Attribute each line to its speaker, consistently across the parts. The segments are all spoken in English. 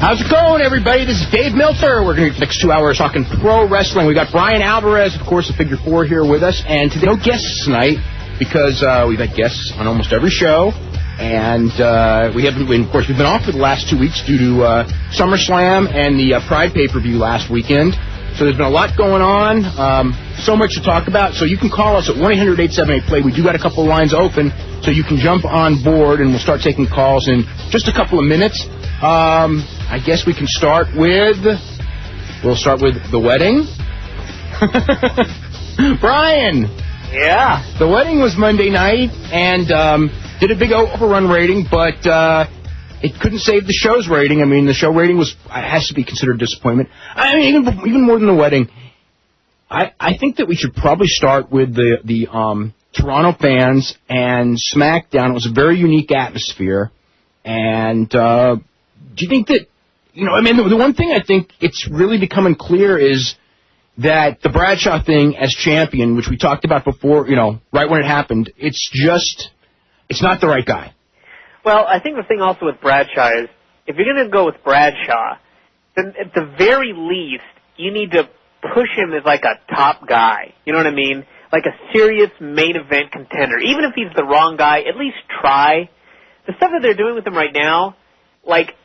Speaker 1: How's it going, everybody? This is Dave Meltzer. We're going to the next 2 hours talking pro wrestling. We got Bryan Alvarez, of course, the Figure 4 here with us. And today, no guests tonight because we've had guests on almost every show. And of course, we've been off for the last 2 weeks due to SummerSlam and the Pride pay-per-view last weekend. So there's been a lot going on, so much to talk about. So you can call us at 1-800-878-PLAY. We do got a couple of lines open, so you can jump on board, and we'll start taking calls in just a couple of minutes. I guess we can start with... We'll start with the wedding. Bryan!
Speaker 2: Yeah?
Speaker 1: The wedding was Monday night, and did a big overrun rating, but... it couldn't save the show's rating. I mean, the show rating has to be considered a disappointment. I mean, even more than the wedding. I think that we should probably start with the Toronto fans and SmackDown. It was a very unique atmosphere. And do you think that, I mean, the one thing I think it's really becoming clear is that the Bradshaw thing as champion, which we talked about before, right when it happened, it's not the right guy.
Speaker 2: Well, I think the thing also with Bradshaw is, if you're going to go with Bradshaw, then at the very least, you need to push him as like a top guy. You know what I mean? Like a serious main event contender. Even if he's the wrong guy, at least try. The stuff that they're doing with him right now, like,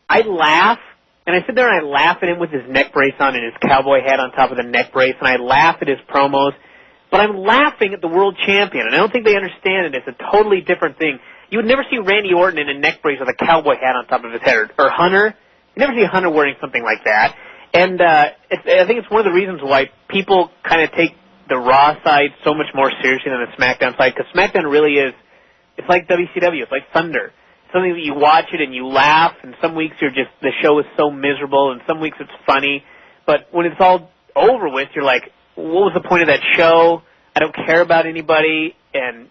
Speaker 2: I laugh, and I sit there and I laugh at him with his neck brace on and his cowboy hat on top of the neck brace, and I laugh at his promos, but I'm laughing at the world champion, and I don't think they understand it. It's a totally different thing. You would never see Randy Orton in a neck brace with a cowboy hat on top of his head, or Hunter. You never see Hunter wearing something like that. And I think it's one of the reasons why people kind of take the Raw side so much more seriously than the SmackDown side, because SmackDown really is, it's like WCW, it's like Thunder. It's something that you watch it and you laugh, and some weeks the show is so miserable, and some weeks it's funny. But when it's all over with, you're like, what was the point of that show? I don't care about anybody, and,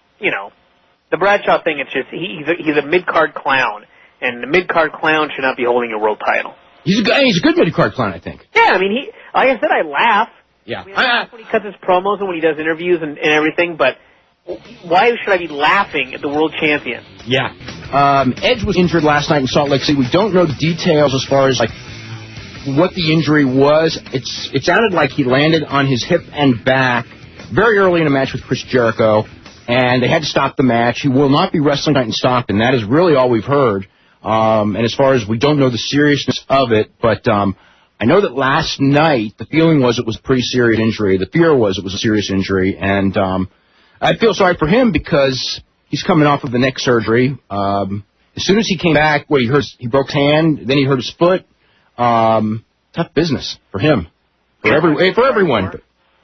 Speaker 2: the Bradshaw thing, it's just, he's a mid-card clown, and the mid-card clown should not be holding a world title.
Speaker 1: He's a good mid-card clown, I think.
Speaker 2: Yeah, I mean, like I said, I laugh.
Speaker 1: Yeah.
Speaker 2: I laugh when he cuts his promos and when he does interviews and everything, but why should I be laughing at the world champion?
Speaker 1: Yeah. Edge was injured last night in Salt Lake City. We don't know the details as far as, what the injury was. It sounded like he landed on his hip and back very early in a match with Chris Jericho, and they had to stop the match. He will not be wrestling tonight in Stockton. That is really all we've heard. And as far as we don't know the seriousness of it, but I know that last night the feeling was it was a pretty serious injury. The fear was it was a serious injury, and I feel sorry for him because he's coming off of the neck surgery. As soon as he came back, he broke his hand, then he hurt his foot. Tough business for him, for everyone.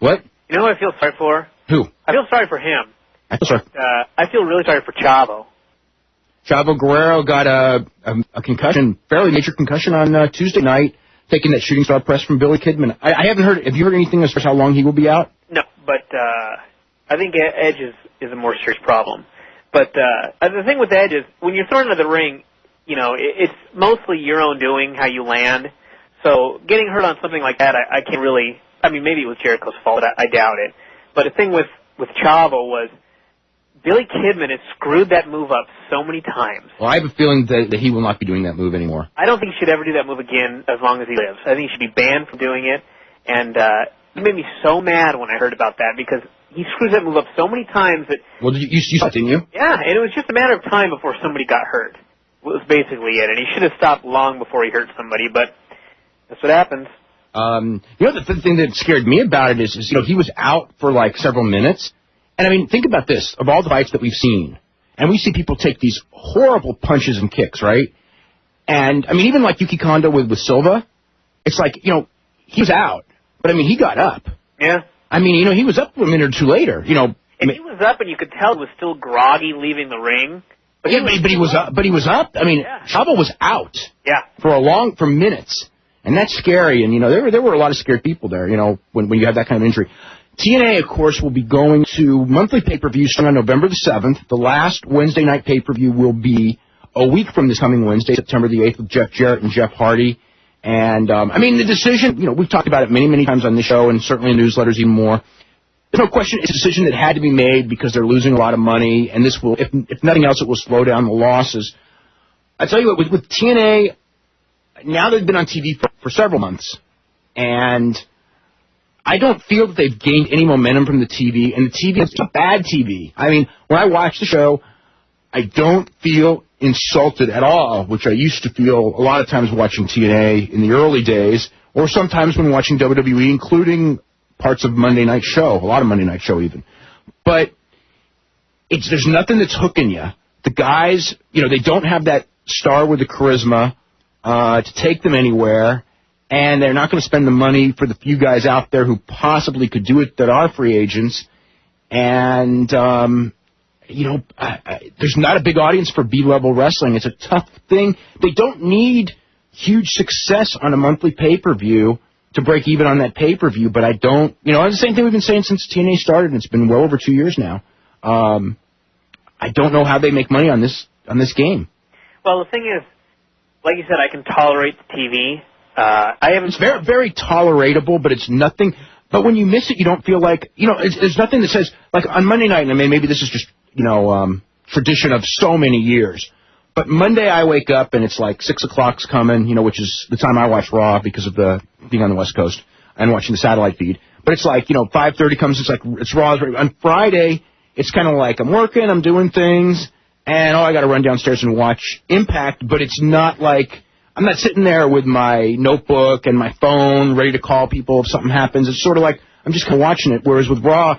Speaker 1: What?
Speaker 2: You know who I feel sorry for?
Speaker 1: Who?
Speaker 2: I feel sorry for him.
Speaker 1: I feel sorry.
Speaker 2: I feel really sorry for Chavo.
Speaker 1: Chavo Guerrero got a concussion, fairly major concussion on Tuesday night, taking that shooting star press from Billy Kidman. I haven't heard. Have you heard anything as far as how long he will be out?
Speaker 2: No, but I think Edge is a more serious problem. But the thing with Edge is when you're thrown into the ring, it's mostly your own doing how you land. So getting hurt on something like that, I can't really. I mean, maybe it was Jericho's fault. I doubt it. But the thing with Chavo was Billy Kidman has screwed that move up so many times.
Speaker 1: Well, I have a feeling that he will not be doing that move anymore.
Speaker 2: I don't think he should ever do that move again as long as he lives. I think he should be banned from doing it. And it made me so mad when I heard about that because he screws that move up so many times that...
Speaker 1: Well, you saw it, didn't you?
Speaker 2: Yeah, and it was just a matter of time before somebody got hurt. It was basically it. And he should have stopped long before he hurt somebody, but that's what happens.
Speaker 1: The thing that scared me about it is he was out for several minutes. And I mean, think about this. Of all the fights that we've seen, and we see people take these horrible punches and kicks, right? And I mean, even Yuki Kondo with Silva, it's he was out. But I mean, he got up.
Speaker 2: Yeah.
Speaker 1: I mean, he was up a minute or two later,
Speaker 2: And he was up and you could tell he was still groggy leaving the ring.
Speaker 1: But he was up. But he was up. I mean, yeah. Chavo was out.
Speaker 2: Yeah.
Speaker 1: For minutes. And that's scary, and, there were a lot of scared people there, when you have that kind of injury. TNA, of course, will be going to monthly pay-per-view starting on November the 7th. The last Wednesday night pay-per-view will be a week from this coming Wednesday, September the 8th, with Jeff Jarrett and Jeff Hardy. And, the decision, we've talked about it many, many times on this show, and certainly in newsletters even more. There's no question it's a decision that had to be made because they're losing a lot of money, and this will, if nothing else, it will slow down the losses. I tell you what, with TNA... now they've been on TV for several months, and I don't feel that they've gained any momentum from the TV, and the TV is bad TV. I mean, when I watch the show, I don't feel insulted at all, which I used to feel a lot of times watching TNA in the early days, or sometimes when watching WWE, including parts of Monday Night Show, a lot of Monday Night Show even. But there's nothing that's hooking you. The guys, they don't have that star with the charisma to take them anywhere, and they're not going to spend the money for the few guys out there who possibly could do it that are free agents. And, there's not a big audience for B-level wrestling. It's a tough thing. They don't need huge success on a monthly pay-per-view to break even on that pay-per-view, but I don't, it's the same thing we've been saying since TNA started, and it's been well over 2 years now. I don't know how they make money on this game. Well, the thing is, like you said, I can tolerate the TV. It's very, very toleratable, but it's nothing. But when you miss it, you don't feel like, there's nothing that says, like on Monday night, and I mean, maybe this is just, tradition of so many years. But Monday I wake up and it's like 6 o'clock's coming, which is the time I watch Raw because of being on the West Coast and watching the satellite feed. But it's like, 5:30 comes, it's Raw. On Friday, it's kind of like I'm working, I'm doing things, and I got to run downstairs and watch Impact, but it's not like, I'm not sitting there with my notebook and my phone ready to call people if something happens. It's sort of like I'm just kind of watching it, whereas with Raw,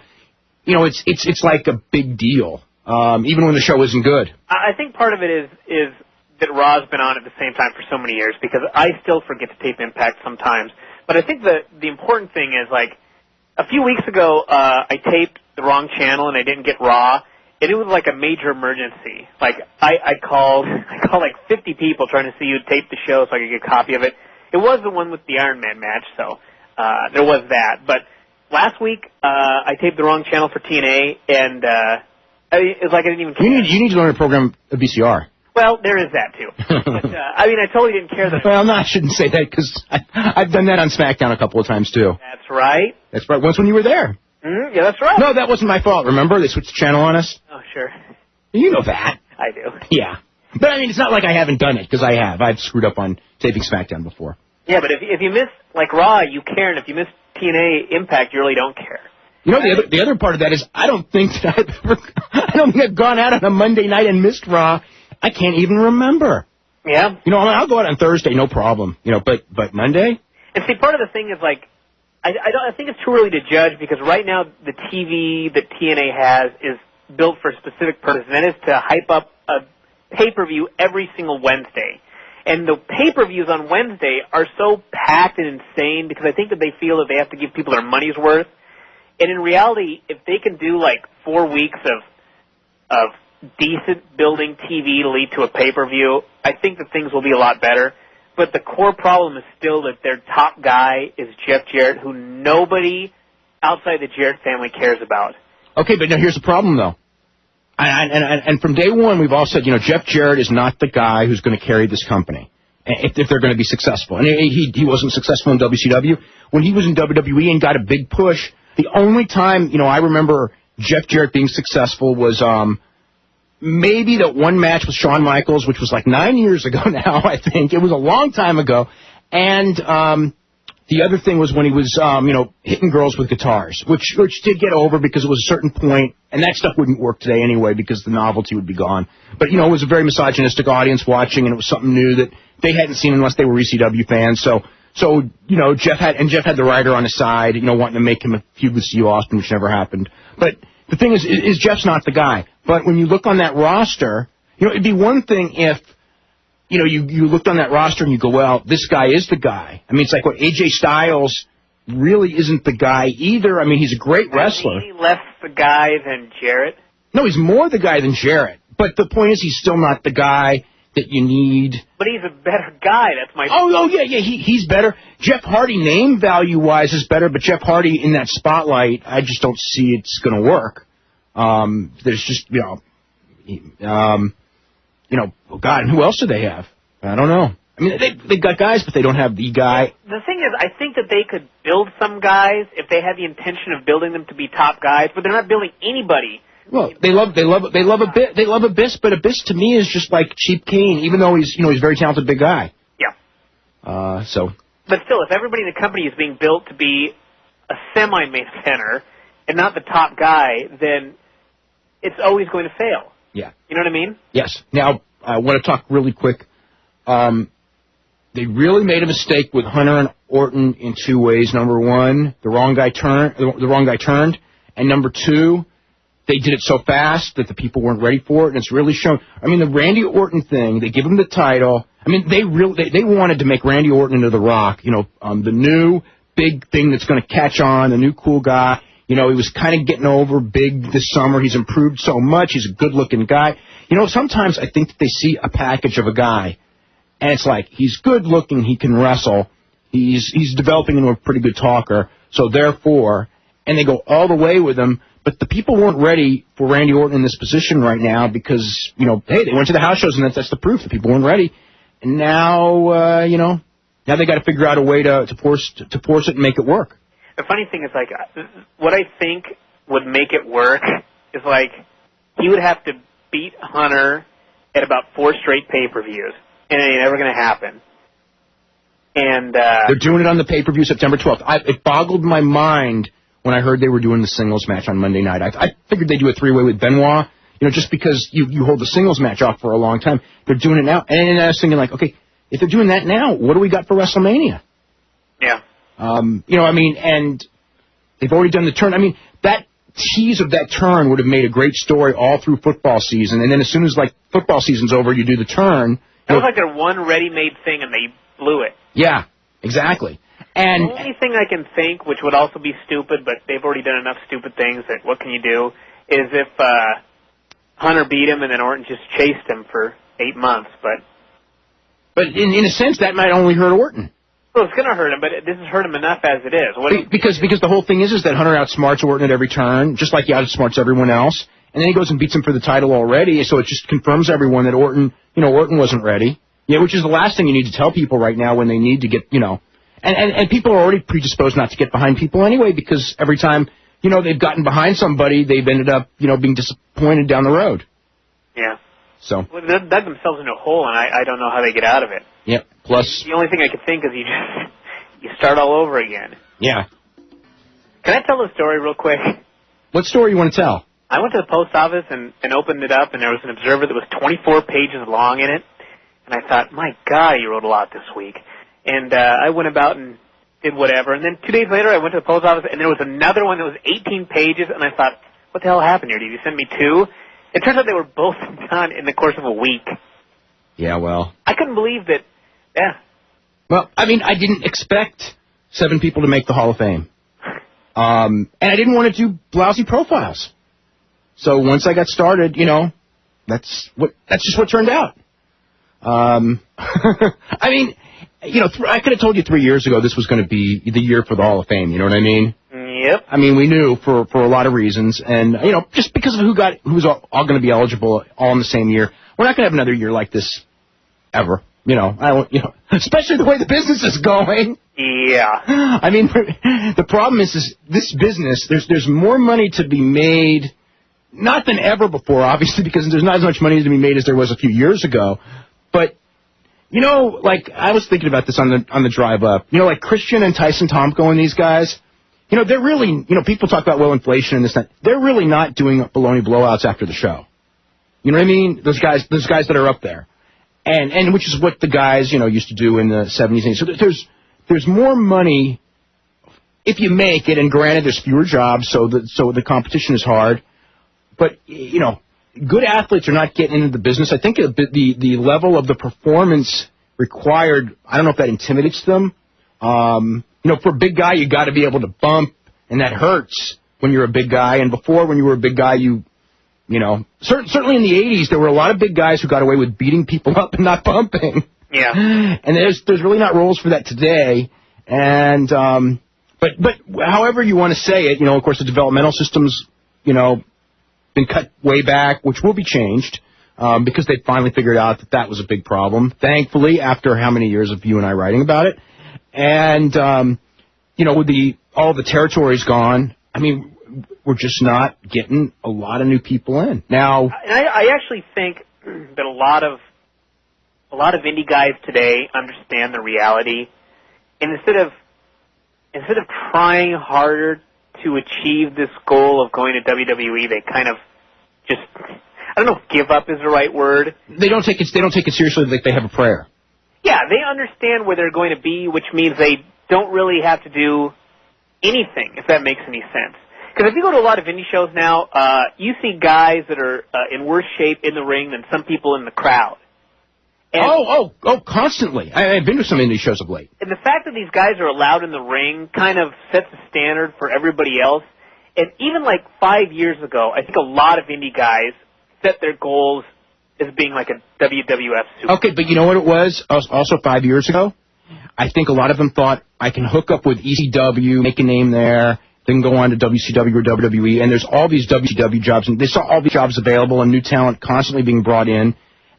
Speaker 1: it's like a big deal, even when the show isn't good. I think part of it is that Raw's been on at the same time for so many years, because I still forget to tape Impact sometimes. But I think the important thing is, like, a few weeks ago, I taped the wrong channel and I didn't get Raw, and it was like a major emergency. Like, I called like 50 people trying to see who taped the show so I could get a copy of it. It was the one with the Iron Man match, so there was that. But last week, I taped the wrong channel for TNA, and it's like I didn't even care. You need to learn to program a VCR. Well, there is that, too. But, I totally didn't care. Well, I shouldn't say that, because I've done that on SmackDown a couple of times, too. That's right. That's right. Once when you were there. Mm-hmm. Yeah, that's right. No, that wasn't my fault. Remember? They switched the channel on us. Oh, sure. You know that. I do. Yeah. But, I mean, it's not like I haven't done it, because I have. I've screwed up on taping SmackDown before. Yeah, but if you miss, like, Raw, you care, and if you miss TNA Impact, you really don't care. The other part of that is I don't think I've gone out on a Monday night and missed Raw. I can't even remember. Yeah. I'll go out on Thursday, no problem. But Monday? And see, part of the thing is, like, I think it's too early to judge, because right now the TV that TNA has is built for a specific purpose, and that is to hype up a pay-per-view every single Wednesday. And the pay-per-views on Wednesday are so packed and insane because I think that they feel that they have to give people their money's worth. And in reality, if they can do like 4 weeks of decent building TV to lead to a pay-per-view, I think that things will be a lot better. But the core problem is still that their top guy is Jeff Jarrett, who nobody outside the Jarrett family cares about. Okay, but now here's the problem, though. And from day one, we've all said, Jeff Jarrett is not the guy who's going to carry this company if they're going to be successful. And he wasn't successful in WCW. When he was in WWE and got a big push, the only time, I remember Jeff Jarrett being successful was maybe that one match with Shawn Michaels, which was like 9 years ago now, I think. It was a long time ago. And the other thing was when he was, hitting girls with guitars, which did get over because it was a certain point, and that stuff wouldn't work today anyway because the novelty would be gone. But, it was a very misogynistic audience watching, and it was something new that they hadn't seen unless they were ECW fans. So Jeff had the writer on his side, wanting to make him a feud with Steve Austin, which never happened. But the thing is Jeff's not the guy. But when you look on that roster, it'd be one thing if, you looked on that roster and you go, well, this guy is the guy. I mean, it's like what AJ Styles really isn't the guy either. I mean, he's a great wrestler. Is he less the guy than Jarrett? No, he's more the guy than Jarrett. But the point is he's still not the guy that you need. But he's a better guy. That's my point. Oh, yeah, he's better. Jeff Hardy, name value-wise, is better, but Jeff Hardy in that spotlight, I just don't see it's going to work. There's just, oh, God, and who else do they have? I don't know. I mean, they've got guys, but they don't have the guy. The thing is, I think that they could build some guys if they had the intention of building them to be top guys, but they're not building anybody. Well, they love Abyss, but Abyss to me is just like cheap Kane, even though he's a very talented big guy. Yeah.
Speaker 2: But still, if everybody in the company is being built to be a semi-main eventer and not the top guy, then it's always going to fail.
Speaker 1: Yeah.
Speaker 2: You know what I mean?
Speaker 1: Yes. Now, I want to talk really quick. They really made a mistake with Hunter and Orton in two ways. Number one, the wrong guy turned, and number two, they did it so fast that the people weren't ready for it, and it's really shown. I mean, the Randy Orton thing, they give him the title. I mean, they wanted to make Randy Orton into The Rock, the new big thing that's going to catch on, the new cool guy. He was kind of getting over big this summer. He's improved so much. He's a good-looking guy. Sometimes I think that they see a package of a guy, and it's like, he's good-looking, he can wrestle, he's developing into a pretty good talker, so therefore, and they go all the way with him, but the people weren't ready for Randy Orton in this position right now because, hey, they went to the house shows, and that's the proof. The people weren't ready. And now, now they got to figure out a way to force it and make it work.
Speaker 2: The funny thing is, like, what I think would make it work is, like, he would have to beat Hunter at about 4 straight pay-per-views, and it ain't ever going to happen. And
Speaker 1: they're doing it on the pay-per-view September 12th. It boggled my mind when I heard they were doing the singles match on Monday night. I figured they'd do a 3-way with Benoit, just because you hold the singles match off for a long time. They're doing it now. And I was thinking, like, okay, if they're doing that now, what do we got for WrestleMania?
Speaker 2: Yeah.
Speaker 1: And they've already done the turn. I mean, that tease of that turn would have made a great story all through football season. And then as soon as, like, football season's over, you do the turn.
Speaker 2: It was like their one ready-made thing, and they blew it.
Speaker 1: Yeah, exactly. And
Speaker 2: the only thing I can think, which would also be stupid, but they've already done enough stupid things that what can you do, is if Hunter beat him and then Orton just chased him for 8 months. But
Speaker 1: in a sense, that might only hurt Orton.
Speaker 2: Well, it's going to hurt him, but this has hurt him enough as it is.
Speaker 1: Because the whole thing is that Hunter outsmarts Orton at every turn, just like he outsmarts everyone else, and then he goes and beats him for the title already, so it just confirms everyone that Orton wasn't ready. Yeah, which is the last thing you need to tell people right now when they need to get, and people are already predisposed not to get behind people anyway, because every time, they've gotten behind somebody, they've ended up, being disappointed down the road.
Speaker 2: Yeah.
Speaker 1: So.
Speaker 2: Well, they dug themselves into a hole, and I don't know how they get out of it.
Speaker 1: Yep. Plus.
Speaker 2: The only thing I could think is you start all over again.
Speaker 1: Yeah.
Speaker 2: Can I tell a story real quick?
Speaker 1: What story you want to tell?
Speaker 2: I went to the post office and opened it up, and there was an observer that was 24 pages long in it. And I thought, my God, you wrote a lot this week. And I went about and did whatever. And then 2 days later, I went to the post office, and there was another one that was 18 pages. And I thought, what the hell happened here? Did you send me 2? It turns out they were both done in the course of a week.
Speaker 1: Yeah, well.
Speaker 2: I couldn't believe that. Yeah.
Speaker 1: Well, I mean, I didn't expect 7 people to make the Hall of Fame. And I didn't want to do lousy profiles. So once I got started, that's just what turned out. I mean, I could have told you 3 years ago this was going to be the year for the Hall of Fame. You know what I mean?
Speaker 2: Yep.
Speaker 1: I mean, we knew for a lot of reasons, and just because of who's all going to be eligible all in the same year. We're not going to have another year like this ever. Especially the way the business is going.
Speaker 2: Yeah.
Speaker 1: I mean, the problem is this business. There's more money to be made, not than ever before, obviously, because there's not as much money to be made as there was a few years ago. But like I was thinking about this on the drive up. Like Christian and Tyson Tomko and these guys. They're really, people talk about inflation and this and that. They're really not doing baloney blowouts after the show. You know what I mean? Those guys that are up there. And which is what the guys, used to do in the 70s. And so there's more money if you make it, and granted there's fewer jobs, so the competition is hard. But, good athletes are not getting into the business. I think the level of the performance required, I don't know if that intimidates them. For a big guy, you got to be able to bump, and that hurts when you're a big guy. And before, when you were a big guy, certainly in the 80s, there were a lot of big guys who got away with beating people up and not bumping.
Speaker 2: Yeah.
Speaker 1: And there's really not roles for that today. And but however you want to say it, of course, the developmental system's, been cut way back, which will be changed because they finally figured out that was a big problem. Thankfully, after how many years of you and I writing about it. And, with all the territories gone, I mean, we're just not getting a lot of new people in. Now,
Speaker 2: I actually think that a lot of a lot of indie guys today understand the reality, and instead of trying harder to achieve this goal of going to WWE, they kind of just, I don't know if give up is the right word.
Speaker 1: They don't take it seriously like they have a prayer.
Speaker 2: Yeah, they understand where they're going to be, which means they don't really have to do anything, if that makes any sense. Because if you go to a lot of indie shows now, you see guys that are in worse shape in the ring than some people in the crowd. And
Speaker 1: constantly. I've been to some indie shows of late.
Speaker 2: And the fact that these guys are allowed in the ring kind of sets a standard for everybody else. And even like 5 years ago, I think a lot of indie guys set their goals as being like a WWF super.
Speaker 1: Okay, but you know what it was also 5 years ago? I think a lot of them thought, I can hook up with ECW, make a name there, then go on to WCW or WWE, and there's all these WCW jobs, and they saw all these jobs available and new talent constantly being brought in.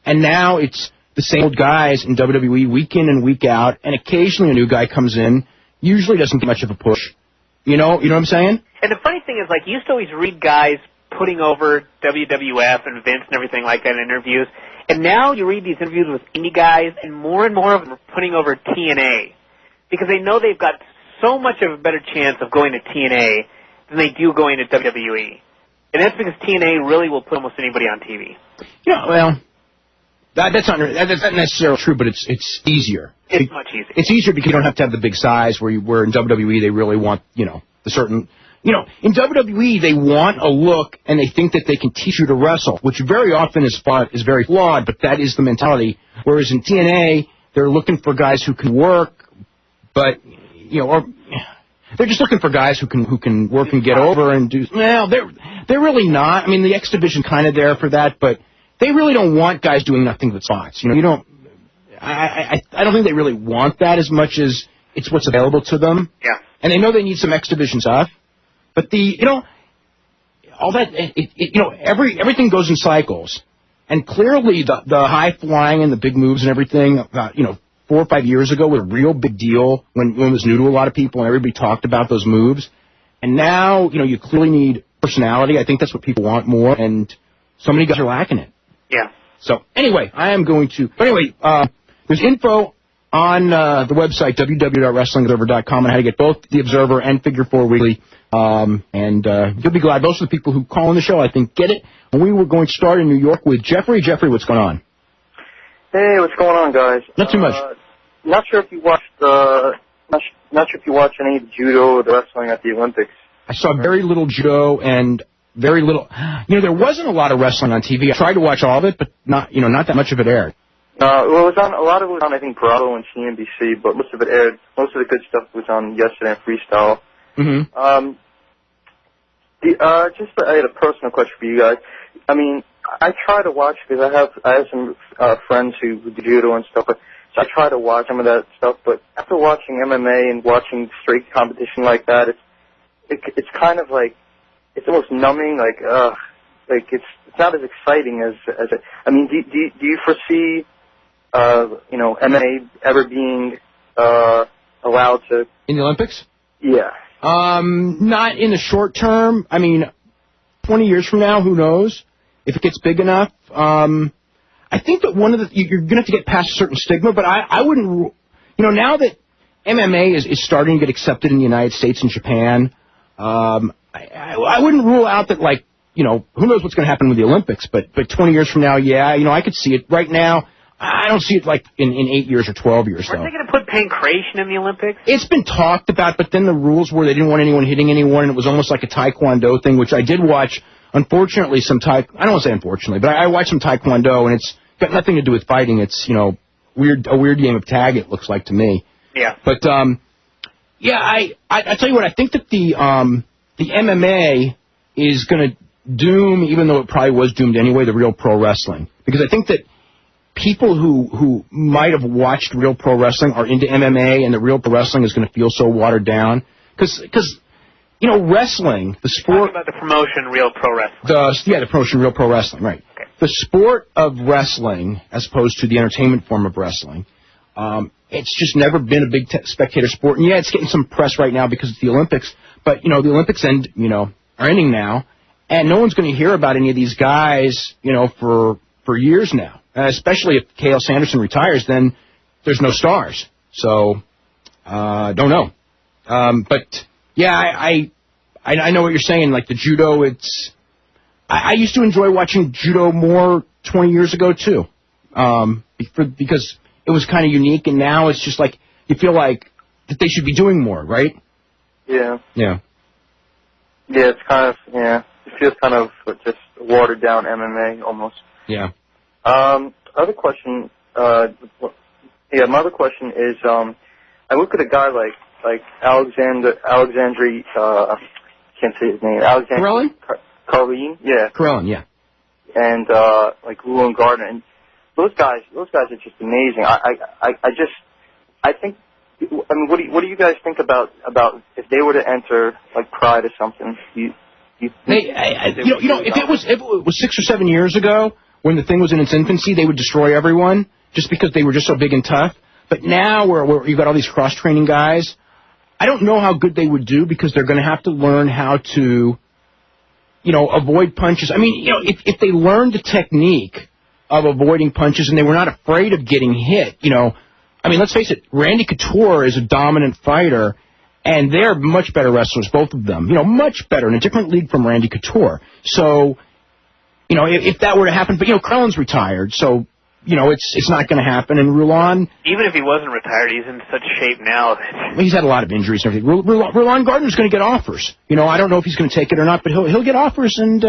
Speaker 1: And now it's the same old guys in WWE week in and week out, and occasionally a new guy comes in, usually doesn't get much of a push. You know what I'm saying?
Speaker 2: And the funny thing is, like, you used to always read guys putting over WWF and Vince and everything like that in interviews, and now you read these interviews with indie guys, and more of them are putting over TNA, because they know they've got so much of a better chance of going to TNA than they do going to WWE. And that's because TNA really will put almost anybody on TV.
Speaker 1: Yeah, well, that's not necessarily true, but it's easier.
Speaker 2: It's much easier.
Speaker 1: It's easier because you don't have to have the big size where in WWE they really want, the certain... in WWE, they want a look, and they think that they can teach you to wrestle, which very often is very flawed, but that is the mentality. Whereas in TNA, they're looking for guys who can work, but, or they're just looking for guys who can work and get over and do... Well, they're really not. I mean, the X Division kind of there for that, but they really don't want guys doing nothing but spots. I don't think they really want that as much as it's what's available to them.
Speaker 2: Yeah.
Speaker 1: And they know they need some X Division stuff. But all that, everything goes in cycles. And clearly the high flying and the big moves and everything, 4 or 5 years ago was a real big deal when it was new to a lot of people and everybody talked about those moves. And now, you clearly need personality. I think that's what people want more, and so many guys are lacking it.
Speaker 2: Yeah.
Speaker 1: So, anyway, there's info on the website, www.wrestlingobserver.com, on how to get both the Observer and Figure 4 Weekly. And you'll be glad. Most of the people who call on the show, I think, get it. And we were going to start in New York with Jeffrey. Jeffrey, what's going on?
Speaker 3: Hey, what's going on, guys?
Speaker 1: Not too much.
Speaker 3: Not sure if you watched any of the judo or the wrestling at the Olympics.
Speaker 1: I saw very little judo and very little. There wasn't a lot of wrestling on TV. I tried to watch all of it, but not that much of it aired.
Speaker 3: Well, a lot of it was on, I think, Bravo and CNBC, but most of it aired. Most of the good stuff was on Yesterday and Freestyle.
Speaker 1: Mm-hmm.
Speaker 3: I had a personal question for you guys. I mean, I try to watch because I have some friends who do judo and stuff, so I try to watch some of that stuff. But after watching MMA and watching straight competition like that, it's kind of like it's almost numbing. It's not as exciting as it. I mean, do you foresee MMA ever being allowed to
Speaker 1: in the Olympics?
Speaker 3: Yeah.
Speaker 1: Not in the short term. I mean, 20 years from now, who knows if it gets big enough. I think that you're going to have to get past a certain stigma, but I wouldn't, now that MMA is starting to get accepted in the United States and Japan, I wouldn't rule out that, who knows what's going to happen with the Olympics, but 20 years from now, yeah, I could see it. Right now, I don't see it in 8 years or 12 years, though.
Speaker 2: Aren't they going to put pancration in the Olympics?
Speaker 1: It's been talked about, but then the rules were they didn't want anyone hitting anyone, and it was almost like a Taekwondo thing, which I did watch. Unfortunately, I don't want to say unfortunately, but I watched some Taekwondo, and it's got nothing to do with fighting. It's, a weird game of tag, it looks like to me.
Speaker 2: Yeah.
Speaker 1: But, I tell you what, I think that the MMA is going to doom, even though it probably was doomed anyway, the real pro wrestling. Because I think that people who might have watched real pro wrestling are into MMA, and the real pro wrestling is going to feel so watered down. Because wrestling, the sport...
Speaker 2: Talking about the promotion Real Pro Wrestling.
Speaker 1: The promotion Real Pro Wrestling, right.
Speaker 2: Okay.
Speaker 1: The sport of wrestling, as opposed to the entertainment form of wrestling, it's just never been a big spectator sport. And, yeah, it's getting some press right now because it's the Olympics. But, the Olympics are ending now, and no one's going to hear about any of these guys, for for years now. Especially if K.L. Sanderson retires, then there's no stars. So, don't know. But yeah, I know what you're saying. Like the judo, I used to enjoy watching judo more 20 years ago too, because it was kind of unique. And now it's just like you feel like that they should be doing more, right?
Speaker 3: Yeah.
Speaker 1: Yeah.
Speaker 3: Yeah, it's kind of it feels kind of just watered down MMA almost.
Speaker 1: Yeah.
Speaker 3: Other question. My other question is, I look at a guy like Alexandre, can't say his name.
Speaker 1: Carlin?
Speaker 3: Carlin, yeah.
Speaker 1: Carlin, yeah.
Speaker 3: And like Llewellyn Gardner, and those guys are just amazing. I think. I mean, what do you guys think about if they were to enter like Pride or something? If it was 6 or 7 years ago when the thing was in its infancy, they would destroy everyone just because they were just so big and tough. But now where you've got all these cross-training guys, I don't know how good they would do because they're going to have to learn how to, avoid punches. I mean, if they learned the technique of avoiding punches and they were not afraid of getting hit, I mean, let's face it, Randy Couture is a dominant fighter, and they're much better wrestlers, both of them. Much better, in a different league from Randy Couture. So, if that were to happen, but, Carlin's retired, so, it's not going to happen. And Roulon...
Speaker 2: Even if he wasn't retired, he's in such shape now.
Speaker 1: Well, he's had a lot of injuries and everything. Roulon Gardner's going to get offers. I don't know if he's going to take it or not, but he'll get offers, and,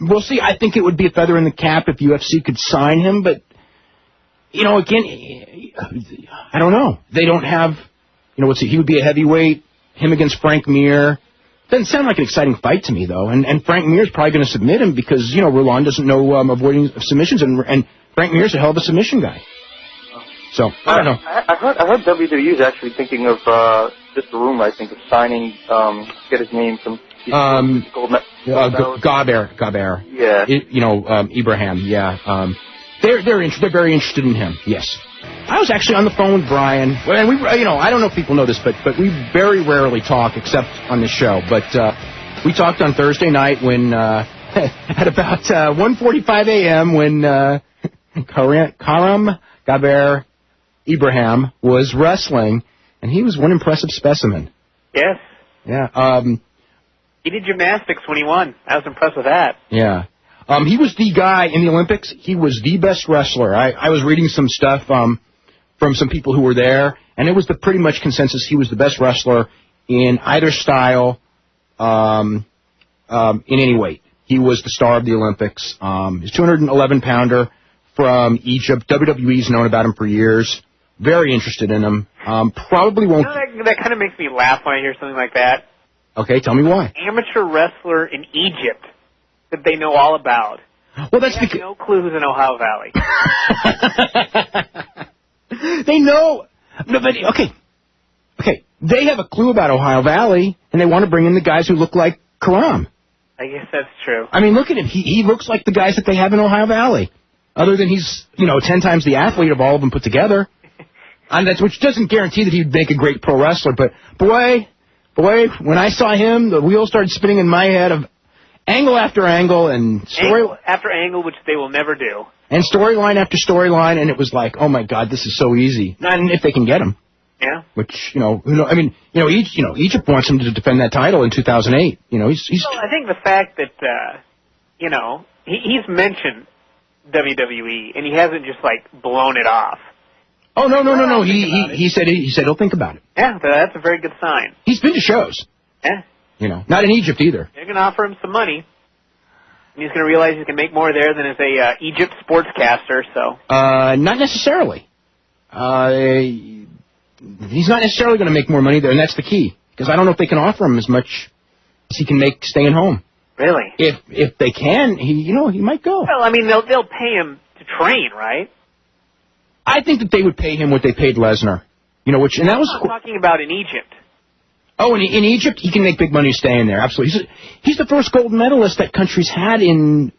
Speaker 1: we'll see. I think it would be a feather in the cap if UFC could sign him, but... again, I don't know. They don't have, he would be a heavyweight, him against Frank Mir. Doesn't sound like an exciting fight to me, though. And Frank Mir's probably going to submit him because, Roulon doesn't know avoiding submissions, and Frank Mir's a hell of a submission guy. So, I don't know.
Speaker 3: I heard WWE is actually thinking of, just a rumor, I think, of signing, get his name from... Gaber. Yeah.
Speaker 1: Ibrahim, yeah. They're very interested in him. Yes, I was actually on the phone with Bryan, and we, I don't know if people know this, but we very rarely talk except on this show. But we talked on Thursday night when at about 1:45 a.m. when Karam Gaber Ibrahim was wrestling, and he was one impressive specimen.
Speaker 2: Yes.
Speaker 1: Yeah.
Speaker 2: He did gymnastics when he won. I was impressed with that.
Speaker 1: Yeah. He was the guy in the Olympics. He was the best wrestler. I was reading some stuff from some people who were there, and it was the pretty much consensus he was the best wrestler in either style, in any weight. He was the star of the Olympics. He's 211-pounder from Egypt. WWE's known about him for years. Very interested in him. Probably won't...
Speaker 2: that kind of makes me laugh when I hear something like that.
Speaker 1: Okay, tell me why.
Speaker 2: Amateur wrestler in Egypt that they know all about.
Speaker 1: Well, that's
Speaker 2: because no clue who's in Ohio Valley.
Speaker 1: They know. No, but okay. They have a clue about Ohio Valley, and they want to bring in the guys who look like Karam.
Speaker 2: I guess that's true.
Speaker 1: I mean, look at him. He looks like the guys that they have in Ohio Valley. Other than he's 10 times the athlete of all of them put together, and which doesn't guarantee that he'd make a great pro wrestler. But boy, when I saw him, the wheels started spinning in my head of angle after angle and
Speaker 2: angle after angle, which they will never do.
Speaker 1: And storyline after storyline, and it was like, oh my God, this is so easy. Not if they can get him.
Speaker 2: Yeah.
Speaker 1: Which Egypt wants him to defend that title in 2008. He's.
Speaker 2: Well, I think the fact that he's mentioned WWE and he hasn't just blown it off.
Speaker 1: Oh no. He said he'll think about it.
Speaker 2: Yeah, that's a very good sign.
Speaker 1: He's been to shows.
Speaker 2: Yeah.
Speaker 1: Not in Egypt either.
Speaker 2: They're going to offer him some money. And he's going to realize he can make more there than as a Egypt sportscaster, so.
Speaker 1: Not necessarily. He's not necessarily going to make more money there, and that's the key. Because I don't know if they can offer him as much as he can make staying home.
Speaker 2: Really?
Speaker 1: If they can, he might go.
Speaker 2: Well, I mean, they'll pay him to train, right?
Speaker 1: I think that they would pay him what they paid Lesnar. And that was.
Speaker 2: I'm talking about in Egypt.
Speaker 1: Oh, in Egypt, he can make big money staying there. Absolutely. He's the first gold medalist that country's had in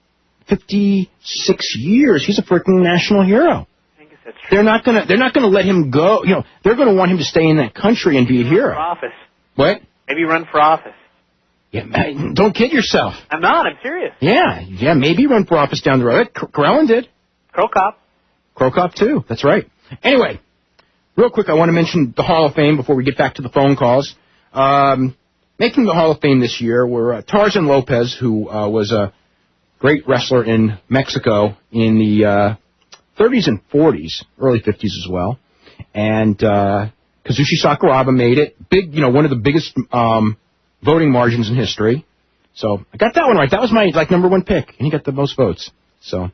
Speaker 1: 56 years. He's a freaking national hero.
Speaker 2: I guess that's true.
Speaker 1: They're not gonna let him go. They're gonna want him to stay in that country and be a hero.
Speaker 2: For office.
Speaker 1: What?
Speaker 2: Maybe run for office.
Speaker 1: Yeah, man, don't kid yourself.
Speaker 2: I'm not. I'm serious.
Speaker 1: Yeah, maybe run for office down the road. Carellen did. Krokop, too. That's right. Anyway, real quick, I want to mention the Hall of Fame before we get back to the phone calls. Making the Hall of Fame this year were Tarzan Lopez, who was a great wrestler in Mexico in the 30s and 40s, early 50s as well. And Kazushi Sakuraba made it. Big, one of the biggest voting margins in history. So I got that one right. That was my number one pick, and he got the most votes. So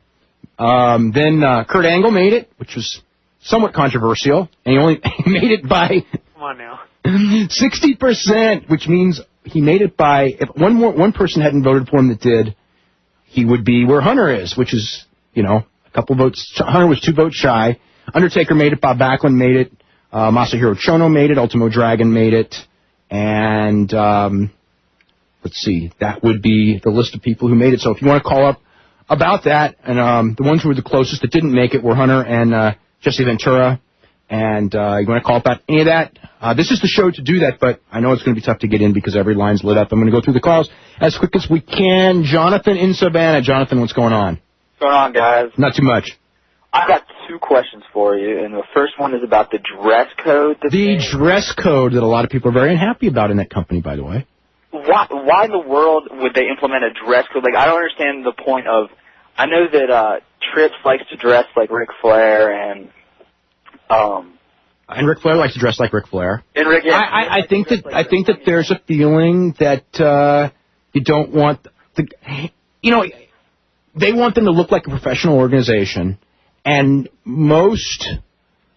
Speaker 1: then Kurt Angle made it, which was somewhat controversial, and he only made it by
Speaker 2: come on now
Speaker 1: 60%, which means he made it by if one person hadn't voted for him that did, he would be where Hunter is, which is a couple votes. Hunter was 2 votes shy. Undertaker made it. Bob Backlund made it. Masahiro Chono made it. Ultimo Dragon made it. And let's see, that would be the list of people who made it. So if you want to call up about that, and the ones who were the closest that didn't make it were Hunter and Jesse Ventura, and you want to call about any of that, this is the show to do that, but I know it's going to be tough to get in because every line's lit up. I'm going to go through the calls as quick as we can. Jonathan in Savannah. Jonathan, what's going on?
Speaker 4: What's going on, guys?
Speaker 1: Not too much.
Speaker 4: I've got 2 questions for you, and the first one is about the dress code.
Speaker 1: The dress code that a lot of people are very unhappy about in that company, by the way.
Speaker 4: Why in the world would they implement a dress code? I don't understand the point of. I know that Trips likes to dress like Ric Flair, and
Speaker 1: Ric Flair likes to dress like Ric Flair.
Speaker 4: And Rick, yeah,
Speaker 1: I think that there's a feeling that you don't want they want them to look like a professional organization, and most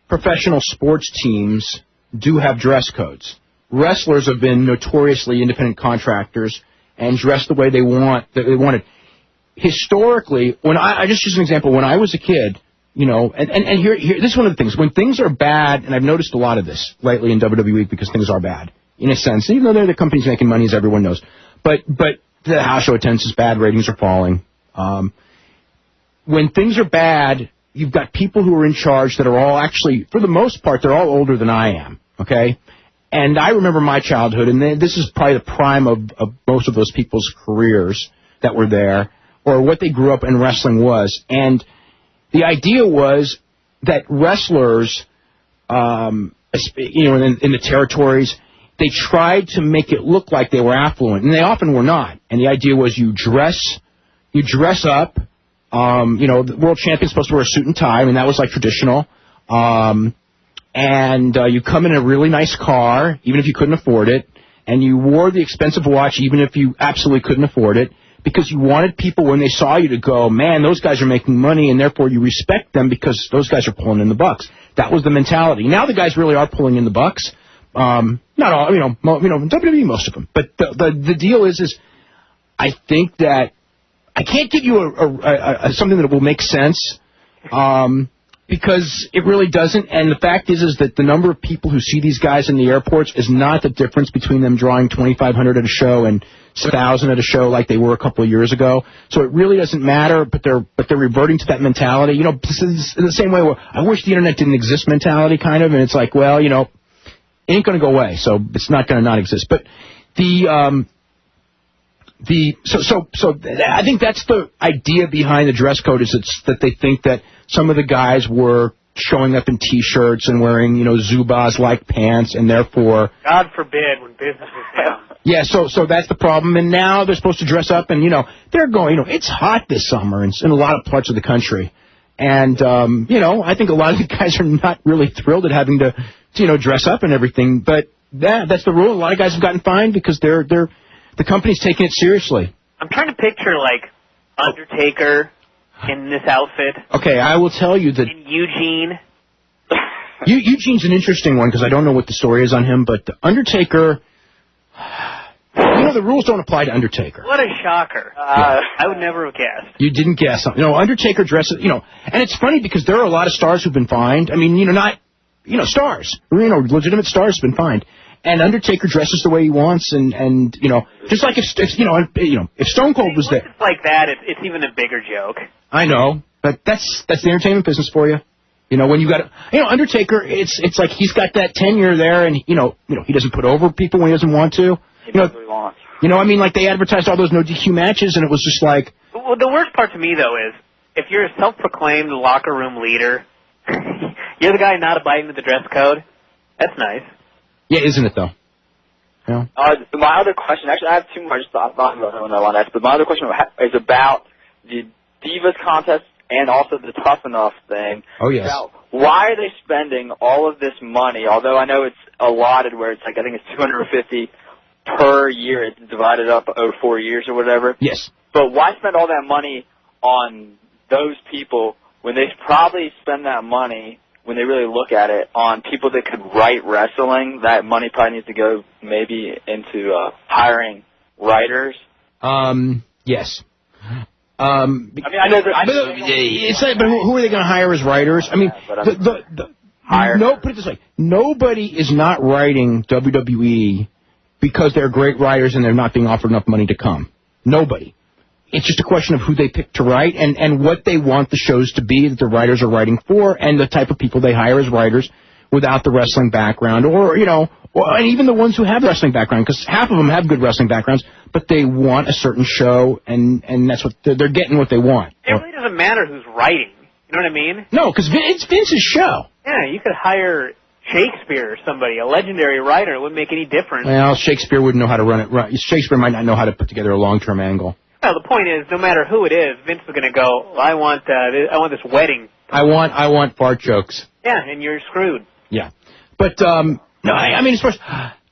Speaker 1: professional sports teams do have dress codes. Wrestlers have been notoriously independent contractors and dress the way they wanted. Historically, when I just use an example, when I was a kid, and here this is one of the things. When things are bad, and I've noticed a lot of this lately in WWE because things are bad, in a sense, even though they're the companies making money, as everyone knows. But the house show attendance is bad, ratings are falling. When things are bad, you've got people who are in charge that are all actually, for the most part, they're all older than I am, okay? And I remember my childhood, and this is probably the prime of most of those people's careers that were there, or what they grew up in wrestling was. And the idea was that wrestlers, in the territories, they tried to make it look like they were affluent, and they often were not. And the idea was you dress up. The world champion's supposed to wear a suit and tie. I mean, that was like traditional. And you come in a really nice car, even if you couldn't afford it, and you wore the expensive watch, even if you absolutely couldn't afford it, because you wanted people, when they saw you, to go, man, those guys are making money, and therefore you respect them because those guys are pulling in the bucks. That was the mentality. Now the guys really are pulling in the bucks. Not all, WWE, most of them. But the deal is I think that I can't give you a something that will make sense, because it really doesn't. And the fact is that the number of people who see these guys in the airports is not the difference between them drawing 2,500 at a show and 6,000 at a show like they were a couple of years ago. So it really doesn't matter. But they're reverting to that mentality. In the same way where I wish the internet didn't exist mentality, kind of. And it's like, well, it ain't going to go away, so it's not going to not exist. But So I think that's the idea behind the dress code, is that they think that some of the guys were showing up in T-shirts and wearing, Zubaz-like pants, and therefore...
Speaker 2: God forbid when business is down.
Speaker 1: Yeah, so that's the problem. And now they're supposed to dress up, and, they're going, it's hot this summer in a lot of parts of the country. And, I think a lot of the guys are not really thrilled at having to dress up and everything. But that's the rule. A lot of guys have gotten fined because the company's taking it seriously.
Speaker 2: I'm trying to picture, Undertaker in this outfit.
Speaker 1: Okay, I will tell you that...
Speaker 2: And Eugene.
Speaker 1: Eugene's an interesting one because I don't know what the story is on him, but the Undertaker... the rules don't apply to Undertaker.
Speaker 2: What a shocker. I would never have guessed.
Speaker 1: You didn't guess. Undertaker dresses... and it's funny because there are a lot of stars who've been fined. I mean, not... stars. Legitimate stars have been fined. And Undertaker dresses the way he wants, and just like if Stone Cold was there.
Speaker 2: Once it's like that, it's even a bigger joke.
Speaker 1: I know, but that's the entertainment business for you. When you got Undertaker, it's like he's got that tenure there, and he doesn't put over people when he doesn't want to.
Speaker 4: He does what he wants. months.
Speaker 1: You know, I mean, like they advertised all those no DQ matches, and it was just like.
Speaker 2: Well, the worst part to me though is if you're a self-proclaimed locker room leader, you're the guy not abiding with the dress code. That's nice.
Speaker 1: Yeah, isn't it though? Yeah.
Speaker 4: My other question, actually, I have two more. I just thought about it when I want to ask, but my other question is about the Divas contest and also the Tough Enough thing.
Speaker 1: Oh yes.
Speaker 4: About why are they spending all of this money? Although I know it's allotted, where it's like I think it's $250 per year. It's divided up over 4 years or whatever.
Speaker 1: Yes.
Speaker 4: But why spend all that money on those people when they probably spend that money, when they really look at it, on people that could write wrestling? That money probably needs to go maybe into hiring writers.
Speaker 1: Yes.
Speaker 4: I mean, I know that.
Speaker 1: But who are they going to hire as writers? I mean, put it this way: nobody is not writing WWE because they're great writers and they're not being offered enough money to come. Nobody. It's just a question of who they pick to write and what they want the shows to be that the writers are writing for, and the type of people they hire as writers without the wrestling background, and even the ones who have wrestling background, because half of them have good wrestling backgrounds, but they want a certain show, and that's what they're getting what they want.
Speaker 2: It really doesn't matter who's writing. You know what I mean?
Speaker 1: No, because it's Vince's show.
Speaker 2: Yeah, you could hire Shakespeare or somebody, a legendary writer. It wouldn't make any difference.
Speaker 1: Well, Shakespeare wouldn't know how to run it. Shakespeare might not know how to put together a long-term angle.
Speaker 2: Well, the point is, no matter who it is, Vince is going to go, well, I want this wedding.
Speaker 1: I want fart jokes.
Speaker 2: Yeah, and you're screwed.
Speaker 1: Yeah. But, no, I mean, as far as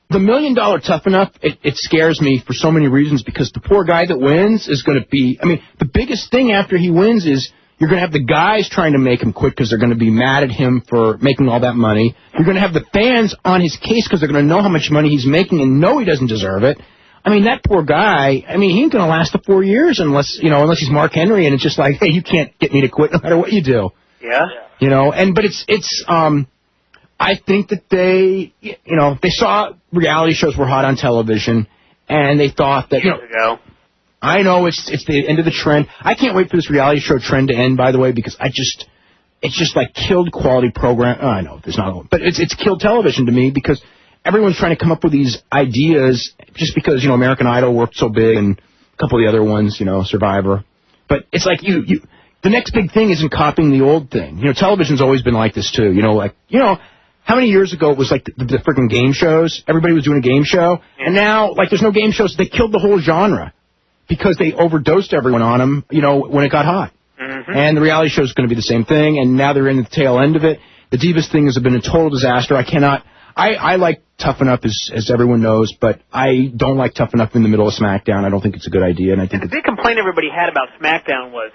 Speaker 1: the $1 Million Tough Enough, it scares me for so many reasons, because the poor guy that wins is going to be, I mean, the biggest thing after he wins is you're going to have the guys trying to make him quit because they're going to be mad at him for making all that money. You're going to have the fans on his case because they're going to know how much money he's making and know he doesn't deserve it. I mean, that poor guy, I mean, he ain't going to last the 4 years unless he's Mark Henry, and it's just like, hey, you can't get me to quit no matter what you do.
Speaker 2: Yeah.
Speaker 1: But I think that they saw reality shows were hot on television, and they thought that, I know it's the end of the trend. I can't wait for this reality show trend to end, by the way, because it's just like killed quality program. I know there's not, but it's killed television to me, because everyone's trying to come up with these ideas just because, American Idol worked so big and a couple of the other ones, Survivor. But it's like the next big thing isn't copying the old thing. Television's always been like this too. How many years ago it was like the freaking game shows? Everybody was doing a game show. And now, like, there's no game shows. They killed the whole genre because they overdosed everyone on them, when it got hot. Mm-hmm. And the reality show is going to be the same thing, and now they're in the tail end of it. The Divas thing has been a total disaster. I like Tough Enough, as everyone knows, but I don't like Tough Enough in the middle of SmackDown. I don't think it's a good idea. And I think
Speaker 2: the big complaint everybody had about SmackDown was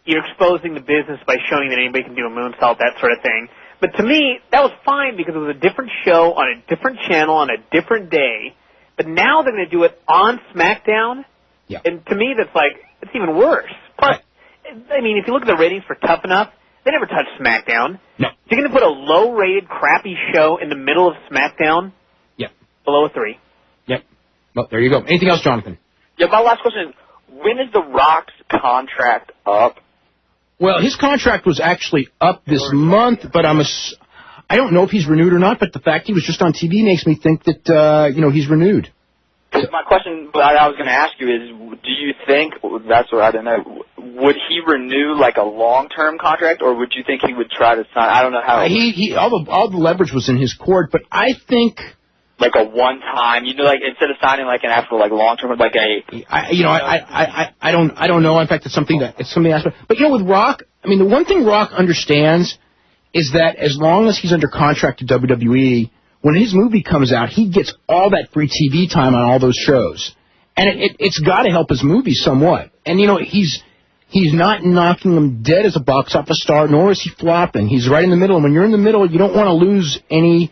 Speaker 2: you're exposing the business by showing that anybody can do a moonsault, that sort of thing. But to me, that was fine because it was a different show on a different channel on a different day. But now they're going to do it on SmackDown.
Speaker 1: Yeah.
Speaker 2: And to me, it's even worse. Plus, I mean, if you look at the ratings for Tough Enough, they never touched SmackDown.
Speaker 1: No.
Speaker 2: So you're going to put a low-rated, crappy show in the middle of SmackDown?
Speaker 1: Yep.
Speaker 2: Below a 3.
Speaker 1: Yep. Well, there you go. Anything else, Jonathan?
Speaker 4: Yeah, my last question is, when is The Rock's contract up?
Speaker 1: Well, his contract was actually up this month, but I don't know if he's renewed or not, but the fact he was just on TV makes me think that, he's renewed.
Speaker 4: My question I was going to ask you is, do you think, that's what I don't know, would he renew like a long-term contract, or would you think he would try to sign, I don't know how.
Speaker 1: All the leverage was in his court, but I think...
Speaker 4: Like a one-time, like instead of signing like an actual like long-term, like a...
Speaker 1: I don't know. In fact, it's something else. But with Rock, I mean, the one thing Rock understands is that as long as he's under contract to WWE, when his movie comes out, he gets all that free TV time on all those shows. And it's got to help his movie somewhat. And, he's not knocking him dead as a box office star, nor is he flopping. He's right in the middle. And when you're in the middle, you don't want to lose any,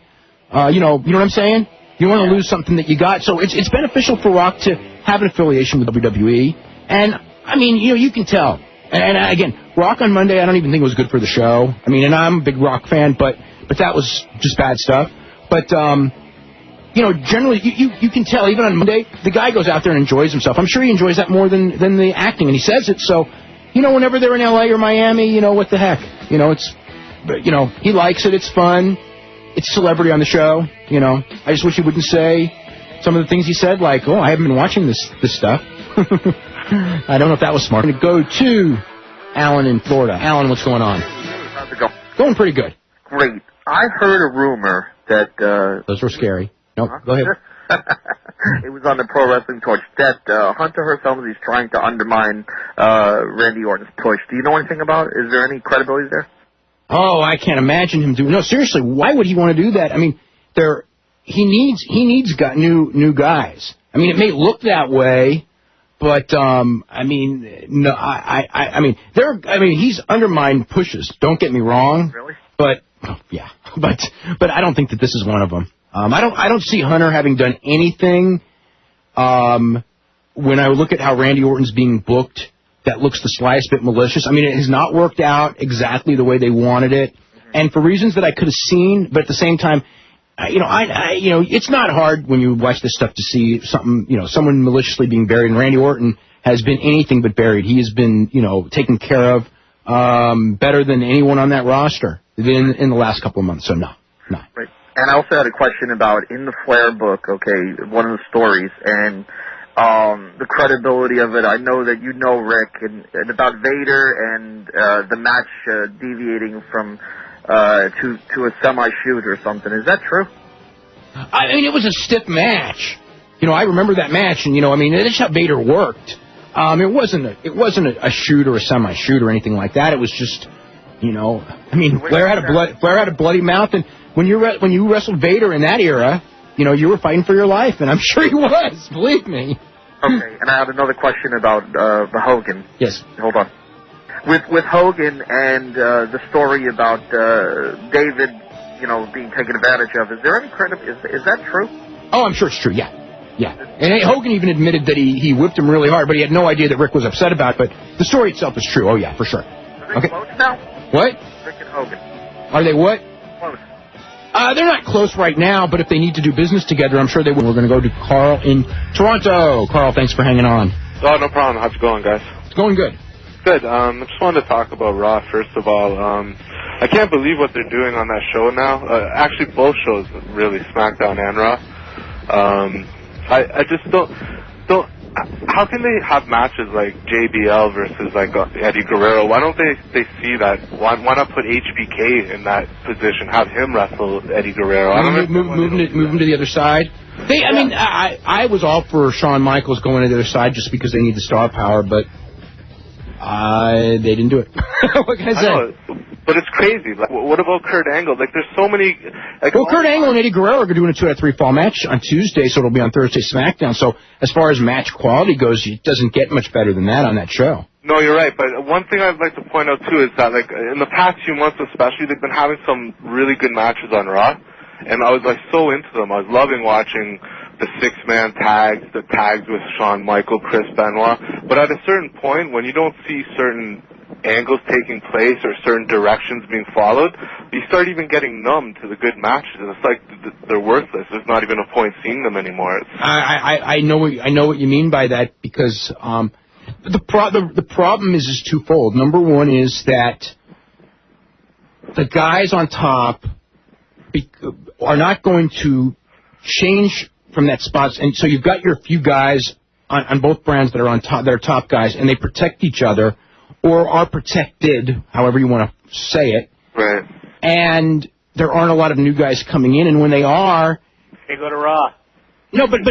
Speaker 1: you know what I'm saying? You don't want to lose something that you got. So it's beneficial for Rock to have an affiliation with WWE. And, I mean, you can tell. And again, Rock on Monday, I don't even think it was good for the show. I mean, and I'm a big Rock fan, but that was just bad stuff. But, generally, you can tell, even on Monday, the guy goes out there and enjoys himself. I'm sure he enjoys that more than the acting, and he says it. So, whenever they're in L.A. or Miami, what the heck? He likes it. It's fun. It's celebrity on the show. I just wish he wouldn't say some of the things he said, like, oh, I haven't been watching this stuff. I don't know if that was smart. I'm going to go to Alan in Florida. Alan, what's going on?
Speaker 5: How's it going?
Speaker 1: Going pretty good.
Speaker 5: Great. I heard a rumor that...
Speaker 1: Those were scary. Nope, go ahead.
Speaker 5: It was on the Pro Wrestling Torch that Hunter Hearst Helmsley is trying to undermine Randy Orton's push. Do you know anything about it? Is there any credibility there?
Speaker 1: Oh, I can't imagine him doing... No, seriously, why would he want to do that? I mean, he needs new guys. I mean, it may look that way, but I mean, no, I mean, he's undermined pushes. Don't get me wrong.
Speaker 5: Really?
Speaker 1: But yeah, but I don't think that this is one of them. I don't see Hunter having done anything. When I look at how Randy Orton's being booked, that looks the slightest bit malicious. I mean, it has not worked out exactly the way they wanted it, and for reasons that I could have seen. But at the same time, it's not hard when you watch this stuff to see something, someone maliciously being buried. And Randy Orton has been anything but buried. He has been, taken care of better than anyone on that roster in the last couple of months. So no.
Speaker 5: Right. And I also had a question about in the Flair book, okay, one of the stories, and the credibility of it. I know that you know, Rick, and about Vader and the match deviating from to a semi-shoot or something. Is that true?
Speaker 1: I mean, it was a stiff match. I remember that match, and that's how Vader worked. It wasn't a shoot or a semi-shoot or anything like that. It was just, Flair had a bloody mouth, and when you wrestled Vader in that era, you were fighting for your life, and I'm sure he was. Believe me.
Speaker 5: Okay, and I have another question about the Hogan.
Speaker 1: Yes.
Speaker 5: Hold on. With Hogan and the story about David, being taken advantage of, is there any is that true?
Speaker 1: Oh, I'm sure it's true. Yeah. And Hogan even admitted that he whipped him really hard, but he had no idea that Rick was upset about it. But the story itself is true. Oh yeah, for sure.
Speaker 5: Are they close now?
Speaker 1: What?
Speaker 5: Rick and Hogan.
Speaker 1: Are they what?
Speaker 5: Close.
Speaker 1: They're not close right now, but if they need to do business together, I'm sure they will. We're going to go to Carl in Toronto. Carl, thanks for hanging on.
Speaker 6: Oh, no problem. How's it going, guys?
Speaker 1: It's going good.
Speaker 6: Good. I just wanted to talk about Raw, first of all. I can't believe what they're doing on that show now. Actually, both shows, really, SmackDown and Raw. I just don't... How can they have matches like JBL versus like Eddie Guerrero? Why don't they see that? Why not put HBK in that position? Have him wrestle Eddie Guerrero? I don't know.
Speaker 1: Move him to the other side. I was all for Shawn Michaels going to the other side just because they need the star power, but they didn't do it. What can I say?
Speaker 6: know, but it's crazy. Like, what about Kurt Angle? Like, there's so many.
Speaker 1: Kurt Angle and Eddie Guerrero are doing a 2 out of 3 fall match on Tuesday, so it'll be on Thursday SmackDown. So as far as match quality goes, it doesn't get much better than that on that show.
Speaker 6: No, you're right. But one thing I'd like to point out too is that, like, in the past few months, especially, they've been having some really good matches on Raw, and I was so into them. I was loving watching the 6-man tags, the tags with Shawn Michaels, Chris Benoit. But at a certain point, when you don't see certain angles taking place or certain directions being followed, you start even getting numb to the good matches, and it's like they're worthless. There's not even a point seeing them anymore.
Speaker 1: I know what you mean by that, because the problem is twofold. Number one is that the guys on top are not going to change from that spot, and so you've got your few guys on both brands that are on top, that are top guys, and they protect each other, or are protected, however you want to say it.
Speaker 6: Right.
Speaker 1: And there aren't a lot of new guys coming in, and when they are,
Speaker 2: they go to Raw.
Speaker 1: No, but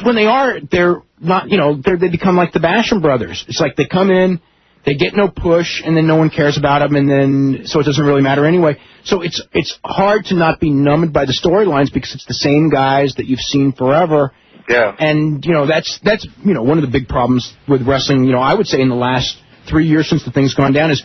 Speaker 1: when they are, they're not. They become like the Basham brothers. It's like they come in, they get no push, and then no one cares about them, and then so it doesn't really matter anyway. So it's hard to not be numbed by the storylines because it's the same guys that you've seen forever.
Speaker 6: Yeah.
Speaker 1: And that's one of the big problems with wrestling. I would say in the last 3 years since the thing's gone down is,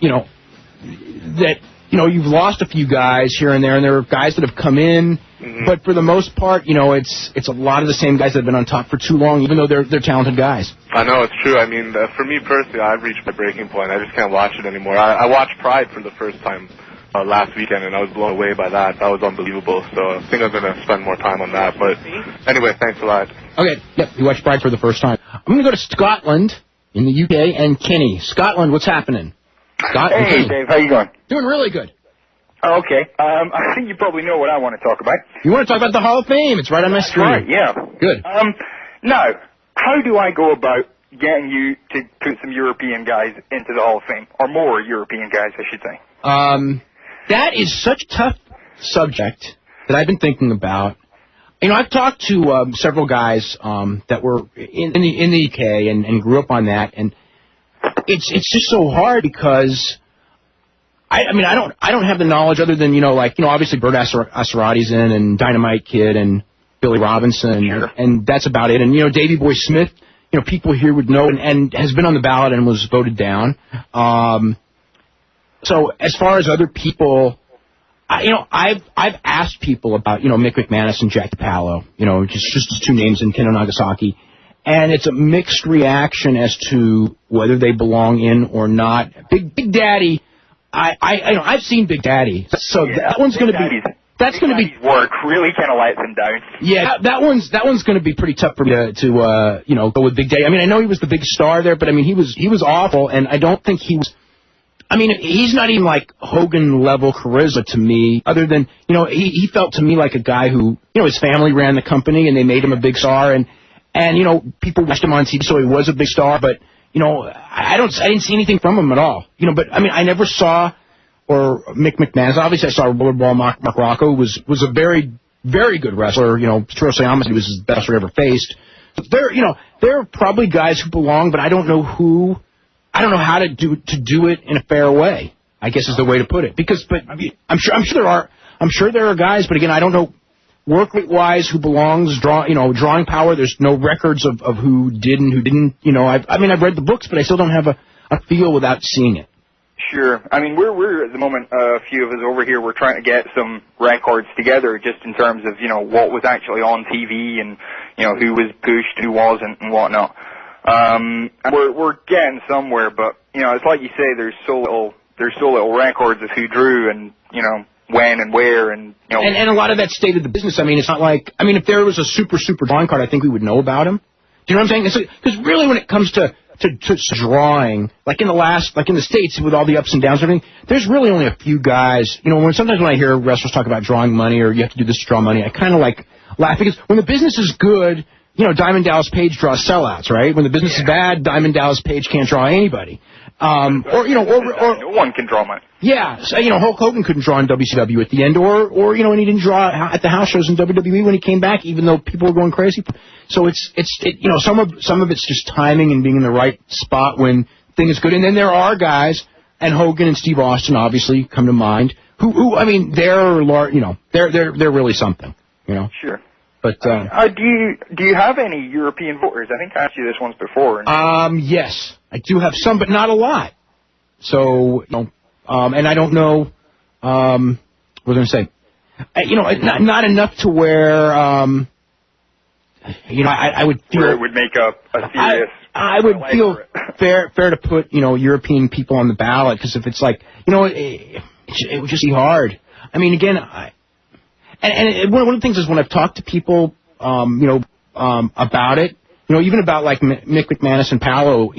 Speaker 1: that you've lost a few guys here and there are guys that have come in, but for the most part, it's a lot of the same guys that have been on top for too long, even though they're talented guys.
Speaker 6: I know, it's true. I mean, for me personally, I've reached my breaking point. I just can't watch it anymore. I watched Pride for the first time last weekend, and I was blown away by that. That was unbelievable. So I think I'm going to spend more time on that. But anyway, thanks a lot.
Speaker 1: Okay, yep, you watched Pride for the first time. I'm going to go to Scotland in the UK and Kenny. Scotland, what's happening? Scott,
Speaker 7: hey, Dave, how you going?
Speaker 1: Doing really good.
Speaker 7: Oh, okay. I think you probably know what I want to talk about.
Speaker 1: You want to talk about the Hall of Fame? It's right on my screen.
Speaker 7: Right, yeah.
Speaker 1: Good.
Speaker 7: Now, how do I go about getting you to put some European guys into the Hall of Fame, or more European guys, I should say?
Speaker 1: That is such a tough subject that I've been thinking about. I've talked to several guys that were in the UK and grew up on that, and it's just so hard because I don't have the knowledge other than obviously Bert Asarati's in, and Dynamite Kid and Billy Robinson,
Speaker 7: sure.
Speaker 1: and that's about it. And Davey Boy Smith, people here would know, and has been on the ballot and was voted down. So as far as other people, I've asked people about Mick McManus and Jack DiPaolo, just two names in Kendo Nagasaki, and it's a mixed reaction as to whether they belong in or not. Big Daddy, I've seen Big Daddy, so that one's going to be. That's going to be
Speaker 7: work. Really kind of lets him down.
Speaker 1: Yeah, that one's going to be pretty tough for me to go with Big Daddy. I know he was the big star there, but he was awful, and I don't think he was. He's not even like Hogan level charisma to me, other than, he felt to me like a guy who, his family ran the company and they made him a big star, and people watched him on TV, so he was a big star, but, I didn't see anything from him at all. But I never saw, or Mick McManus, obviously I saw Rollerball Mark Rocco, was a very, very good wrestler, Toro Sayama, he was his best wrestler ever faced. But there are probably guys who belong, but I don't know who. I don't know how to do it in a fair way, I guess is the way to put it. But I'm sure there are guys, but again, I don't know work rate wise who belongs, drawing power. There's no records of who did and who didn't. I've read the books, but I still don't have a feel without seeing it.
Speaker 7: Sure. We're at the moment, a few of us over here, we're trying to get some records together just in terms of, what was actually on TV and, who was pushed, who wasn't, and whatnot. We're getting somewhere, but it's like you say, there's so little records of who drew and when and where and
Speaker 1: and a lot of that state of the business. It's not like if there was a super drawing card, I think we would know about him. Do you know what I'm saying? Because really, when it comes to drawing, like in the States with all the ups and downs and everything, there's really only a few guys. Sometimes when I hear wrestlers talk about drawing money or you have to do this to draw money, I kind of laugh because when the business is good. Diamond Dallas Page draws sellouts, right? When the business is bad, Diamond Dallas Page can't draw anybody. Or
Speaker 7: no one can draw money.
Speaker 1: Yeah, so, Hulk Hogan couldn't draw in WCW at the end, or and he didn't draw at the house shows in WWE when he came back, even though people were going crazy. So it's some of it's just timing and being in the right spot when things are good. And then there are guys, and Hogan and Steve Austin obviously come to mind, who they're really something,
Speaker 7: Sure.
Speaker 1: But
Speaker 7: do you have any European voters? I think I asked you this once before.
Speaker 1: Yes, I do have some, but not a lot. So, and I don't know. What was I going to say? Not enough to where I would feel
Speaker 7: where it would make a serious.
Speaker 1: I would feel fair to put European people on the ballot, because if it's like it would just be hard. Again, And one of the things is when I've talked to people, about it, even about like Mick McManus and Paolo,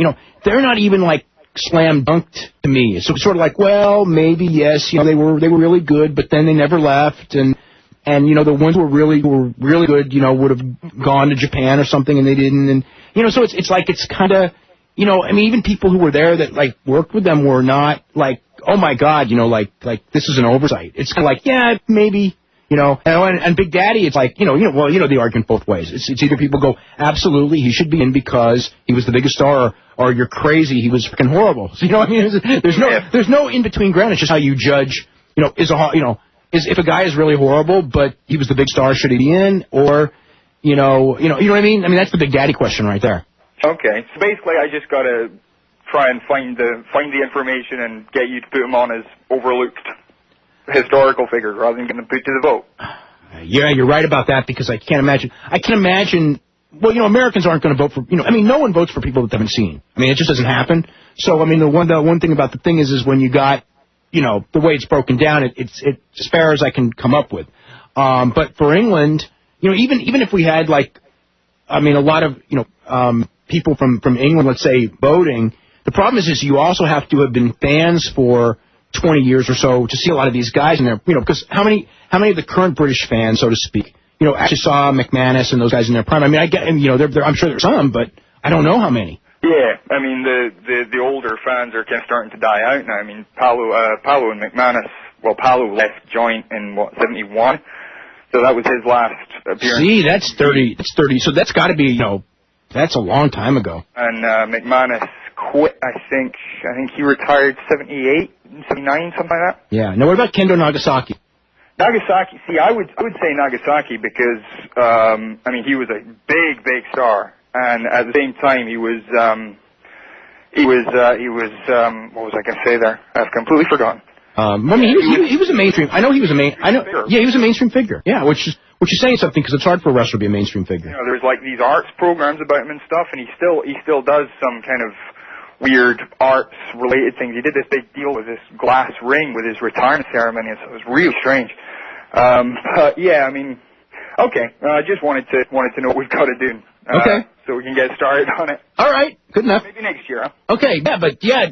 Speaker 1: they're not even like slam dunked to me. It's sort of like, well, maybe yes, they were really good, but then they never left, and the ones who were really good, would have gone to Japan or something, and they didn't, and so it's like it's kind of, even people who were there that like worked with them were not like, oh my God, like this is an oversight. It's kind of like, yeah, maybe. And Big Daddy, it's like, the argument both ways. It's either people go, absolutely, he should be in because he was the biggest star, or you're crazy, he was freaking horrible. So, there's no in between ground. It's just how you judge, if a guy is really horrible, but he was the big star, should he be in? Or, you know what I mean? That's the Big Daddy question right there.
Speaker 7: Okay. So basically, I just got to try and find the information and get you to put him on as overlooked historical figures rather than getting them put to the vote.
Speaker 1: Yeah, you're right about that, because I can imagine. Well, Americans aren't going to vote for. No one votes for people that they haven't seen. It just doesn't happen. So, the one thing about the thing is when you got, the way it's broken down, it's as fair as I can come up with. But for England, even if we had a lot of people from England, let's say, voting, the problem is you also have to have been fans for 20 years or so to see a lot of these guys in there, because how many of the current British fans, so to speak, actually saw McManus and those guys in their prime. I mean, I get, and I'm sure there's some, but I don't know how many.
Speaker 7: Yeah, I mean the older fans are kind of starting to die out now. I mean, Paolo and McManus. Well, Paolo left joint in 71, so that was his last appearance.
Speaker 1: See, that's 30. That's 30. So that's got to be that's a long time ago.
Speaker 7: And McManus quit. I think he retired 78, 79, something like that.
Speaker 1: Yeah. Now what about Kendo Nagasaki?
Speaker 7: Nagasaki. See, I would say Nagasaki because I mean he was a big star. And at the same time, he was what was I going to say there? I've completely forgotten.
Speaker 1: I mean, he was a mainstream. I know he was a Yeah, he was a mainstream figure. Yeah, which is saying something because it's hard for a wrestler to be a mainstream figure.
Speaker 7: There's like these arts programs about him and stuff, and he still does some kind of weird arts related things. He did this big deal with this glass ring with his retirement ceremony, and so it was really strange. But yeah, I mean, okay. I just wanted to know what we've got to do.
Speaker 1: Okay.
Speaker 7: So we can get started on it.
Speaker 1: All right. Good enough.
Speaker 7: Maybe next year. Huh?
Speaker 1: Okay. Yeah, but yeah,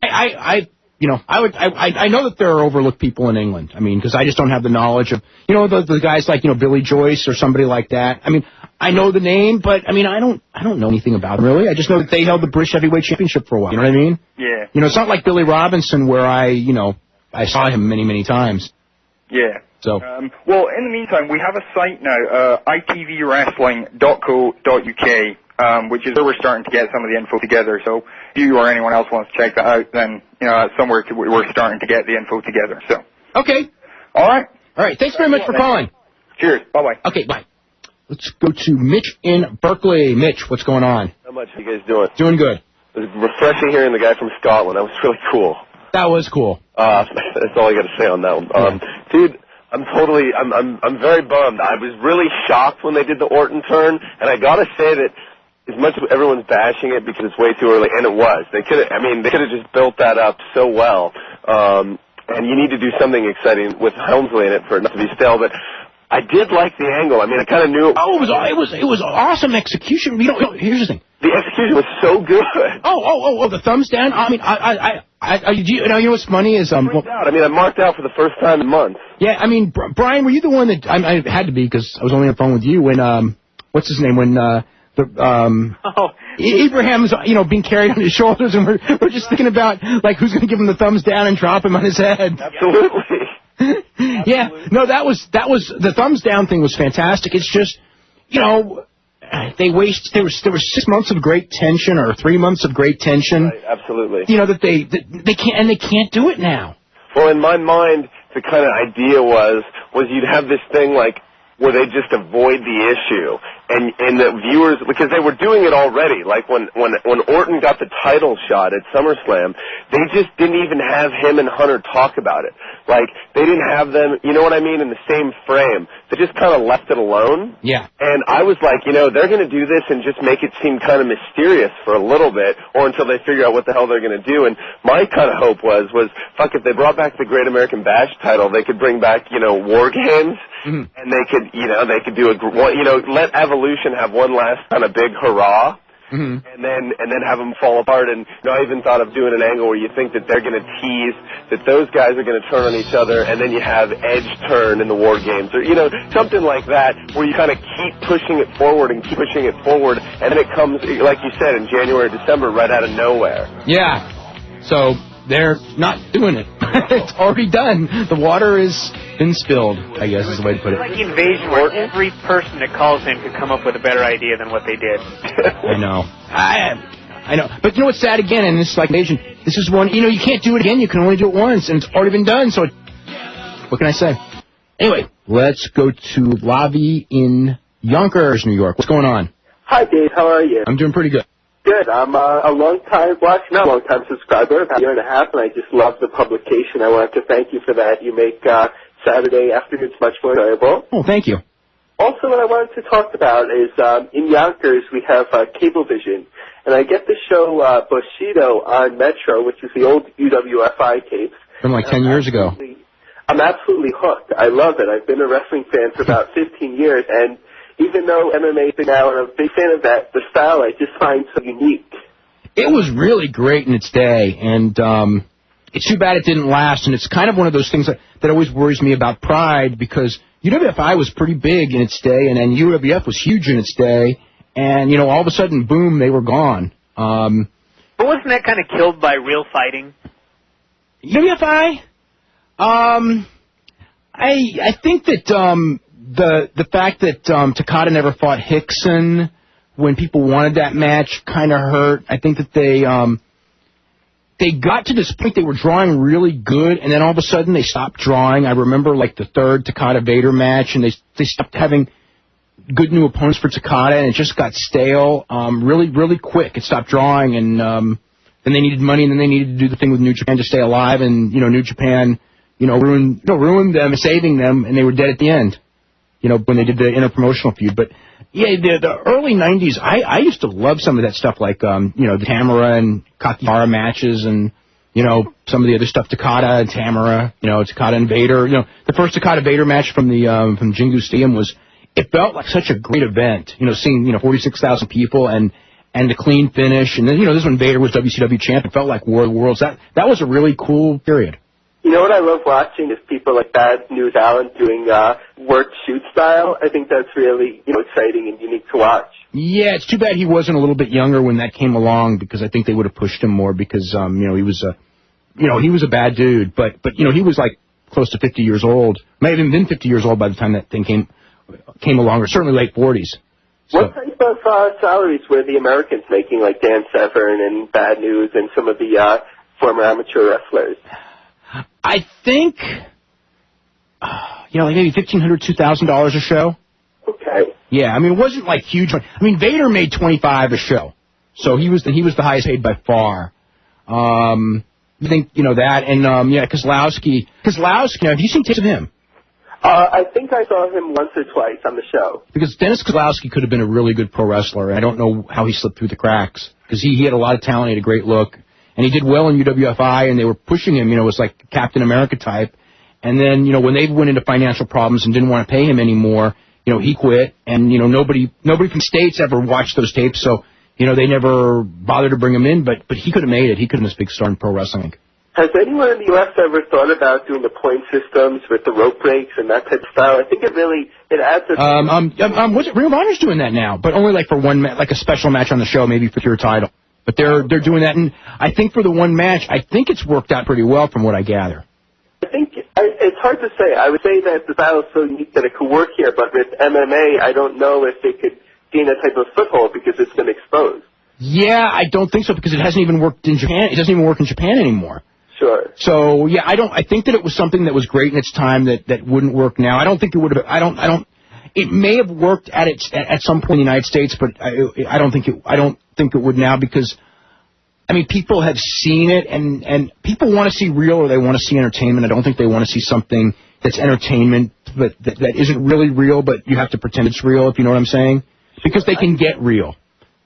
Speaker 1: I know that there are overlooked people in England. I mean, because I just don't have the knowledge of, the guys like, Billy Joyce or somebody like that. I mean, I know the name, but I mean, I don't know anything about them really. I just know that they held the British Heavyweight Championship for a while. You know what I mean?
Speaker 7: Yeah.
Speaker 1: It's not like Billy Robinson where I saw him many times.
Speaker 7: Yeah.
Speaker 1: So.
Speaker 7: Well, in the meantime, we have a site now, itvwrestling.co.uk, which is where we're starting to get some of the info together. So if you or anyone else wants to check that out, then, that's somewhere we're starting to get the info together. So.
Speaker 1: Okay.
Speaker 7: All right.
Speaker 1: All right. Thanks very much for calling.
Speaker 7: Cheers. Bye-bye.
Speaker 1: Okay, bye. Let's go to Mitch in Berkeley. Mitch, what's going on?
Speaker 8: How much are you guys doing?
Speaker 1: Doing good.
Speaker 8: It was refreshing hearing the guy from Scotland. That was really cool.
Speaker 1: That was cool.
Speaker 8: That's all I got to say on that one. Dude, I'm very bummed. I was really shocked when they did the Orton turn, and I got to say that as much as everyone's bashing it because it's way too early, and it was, they could have just built that up so well. And you need to do something exciting with Helmsley in it for it not to be stale, but I did like the angle. I mean, I kind of knew.
Speaker 1: Oh, it was awesome execution. Here's the thing.
Speaker 8: The execution was so good.
Speaker 1: Oh, the thumbs down. I mean, you know what's funny is I
Speaker 8: marked out for the first time in months.
Speaker 1: Yeah, I mean, Brian, were you the one that I had to be because I was only on the phone with you when what's his name when Abraham's being carried on his shoulders and we're just thinking about like who's going to give him the thumbs down and drop him on his head.
Speaker 8: Absolutely.
Speaker 1: Yeah, no, that was the thumbs down thing was fantastic. It's just there were 6 months of great tension or 3 months of great tension.
Speaker 8: Right, absolutely.
Speaker 1: That they can't do it now.
Speaker 8: Well, in my mind, the kind of idea was you'd have this thing like where they just avoid the issue, and the viewers, because they were doing it already. Like when Orton got the title shot at SummerSlam, they just didn't even have him and Hunter talk about it. Like they didn't have them, you know what I mean, in the same frame. They just kind of left it alone.
Speaker 1: Yeah.
Speaker 8: And I was like, they're going to do this and just make it seem kind of mysterious for a little bit, or until they figure out what the hell they're going to do. And my kind of hope was fuck, if they brought back the Great American Bash title, they could bring back War Games, and they could do let Evolution have one last kind of big hurrah. And then have them fall apart. And I even thought of doing an angle where you think that they're going to tease that those guys are going to turn on each other, and then you have Edge turn in the War Games, or something like that, where you kind of keep pushing it forward and keep pushing it forward, and then it comes, like you said, in January, December, right out of nowhere.
Speaker 1: Yeah. So they're not doing it. It's already done. The water has been spilled, I guess is the way to put it.
Speaker 2: It's like Invasion, where every person that calls in could come up with a better idea than what they did.
Speaker 1: I know. I know. But what's sad again, and this is like Invasion, this is one, you can't do it again. You can only do it once, and it's already been done, so what can I say? Anyway, let's go to Lavi in Yonkers, New York. What's going on?
Speaker 9: Hi, Dave. How are you?
Speaker 1: I'm doing pretty good.
Speaker 9: Good. I'm a long-time subscriber, about a year and a half, and I just love the publication. I wanted to thank you for that. You make Saturday afternoons much more enjoyable.
Speaker 1: Oh, thank you.
Speaker 9: Also, what I wanted to talk about is in Yonkers we have Cablevision, and I get the show Bushido on Metro, which is the old UWFI tapes.
Speaker 1: From like 10 years ago.
Speaker 9: I'm absolutely hooked. I love it. I've been a wrestling fan for about 15 years, and even though MMA is now, and I'm a big fan of that, the style I just find so unique.
Speaker 1: It was really great in its day, and it's too bad it didn't last, and it's kind of one of those things that always worries me about Pride, because, UWFI was pretty big in its day, and then UWF was huge in its day, and, you know, all of a sudden, boom, they were gone.
Speaker 2: But wasn't that kind of killed by real fighting?
Speaker 1: UWFI? I think that the fact that Takada never fought Hickson when people wanted that match kind of hurt. I think that they got to this point they were drawing really good, and then all of a sudden they stopped drawing. I remember like the third Takada-Vader match, and they stopped having good new opponents for Takada, and it just got stale really, really quick. It stopped drawing, and then they needed money, and then they needed to do the thing with New Japan to stay alive, and, you know, New Japan, ruined them, saving them, and they were dead at the end, when they did the interpromotional feud. But, yeah, the early 90s, I used to love some of that stuff, like, the Tamara and Kakihara matches, and, some of the other stuff, Takada and Tamara, Takada and Vader. The first Takada-Vader match from Jingu Stadium it felt like such a great event, seeing, 46,000 people and the clean finish. And then, this when Vader was WCW champ, it felt like War of the Worlds. That was a really cool period.
Speaker 9: You know what I love watching is people like Bad News Allen doing work shoot style. I think that's really, exciting and unique to watch.
Speaker 1: Yeah, it's too bad he wasn't a little bit younger when that came along, because I think they would have pushed him more, because, he was a bad dude, but he was like close to 50 years old. May have even been 50 years old by the time that thing came along, or certainly late 40s. So.
Speaker 9: What type of salaries were the Americans making, like Dan Severn and Bad News and some of the former amateur wrestlers?
Speaker 1: I think, like maybe $1,500, $2,000 a show.
Speaker 9: Okay.
Speaker 1: Yeah, I mean, it wasn't like huge. I mean, Vader made $25 a show, so he was the highest paid by far. I think that, and Kozlowski. Have you seen tapes of him?
Speaker 9: I think I saw him once or twice on the show. Because
Speaker 1: Dennis Kozlowski could have been a really good pro wrestler, and I don't know how he slipped through the cracks, because he had a lot of talent, he had a great look, and he did well in UWFI, and they were pushing him, it was like Captain America type. And then, when they went into financial problems and didn't want to pay him anymore, he quit, and, nobody from States ever watched those tapes, so, they never bothered to bring him in, but he could have made it. He could have been this big star in pro wrestling.
Speaker 9: Has anyone in the U.S. ever thought about doing the point systems with the rope breaks and that type of style? I think it adds a...
Speaker 1: Ring of Honor's doing that now, but only like for one like a special match on the show, maybe for your title. But they're doing that, and I think for the one match, I think it's worked out pretty well from what I gather.
Speaker 9: I think it's hard to say. I would say that the style is so unique that it could work here, but with MMA, I don't know if it could gain a type of foothold because it's been exposed.
Speaker 1: Yeah, I don't think so, because it hasn't even worked in Japan. It doesn't even work in Japan anymore.
Speaker 9: Sure.
Speaker 1: So yeah, I think that it was something that was great in its time that wouldn't work now. I don't think it would have. It may have worked at some point in the United States, but I don't think it would now, because I mean, people have seen it, and people want to see real, or they want to see entertainment. I don't think they want to see something that's entertainment but that isn't really real, but you have to pretend it's real, if you know what I'm saying, because they can get real.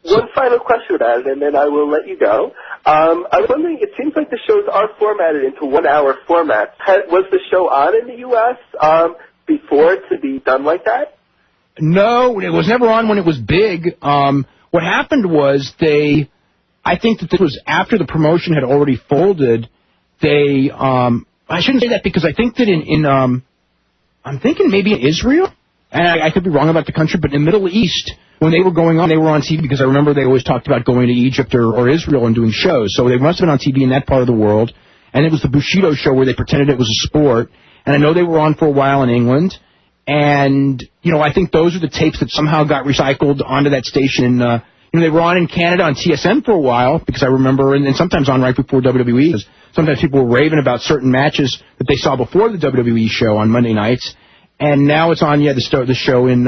Speaker 9: One final question about it, and then I will let you go. I was wondering, it seems like the shows are formatted into 1 hour formats. Was the show on in the U.S. Before to be done like that?
Speaker 1: No, it was never on when it was big. What happened was I think that this was after the promotion had already folded. I shouldn't say that, because I think that I'm thinking maybe in Israel, and I could be wrong about the country, but in the Middle East, when they were going on, they were on TV, because I remember they always talked about going to Egypt or Israel and doing shows. So they must have been on TV in that part of the world. And it was the Bushido show where they pretended it was a sport. And I know they were on for a while in England. And, I think those are the tapes that somehow got recycled onto that station. They were on in Canada on TSN for a while, because I remember, and sometimes on right before WWE, because sometimes people were raving about certain matches that they saw before the WWE show on Monday nights. And now it's on, the show in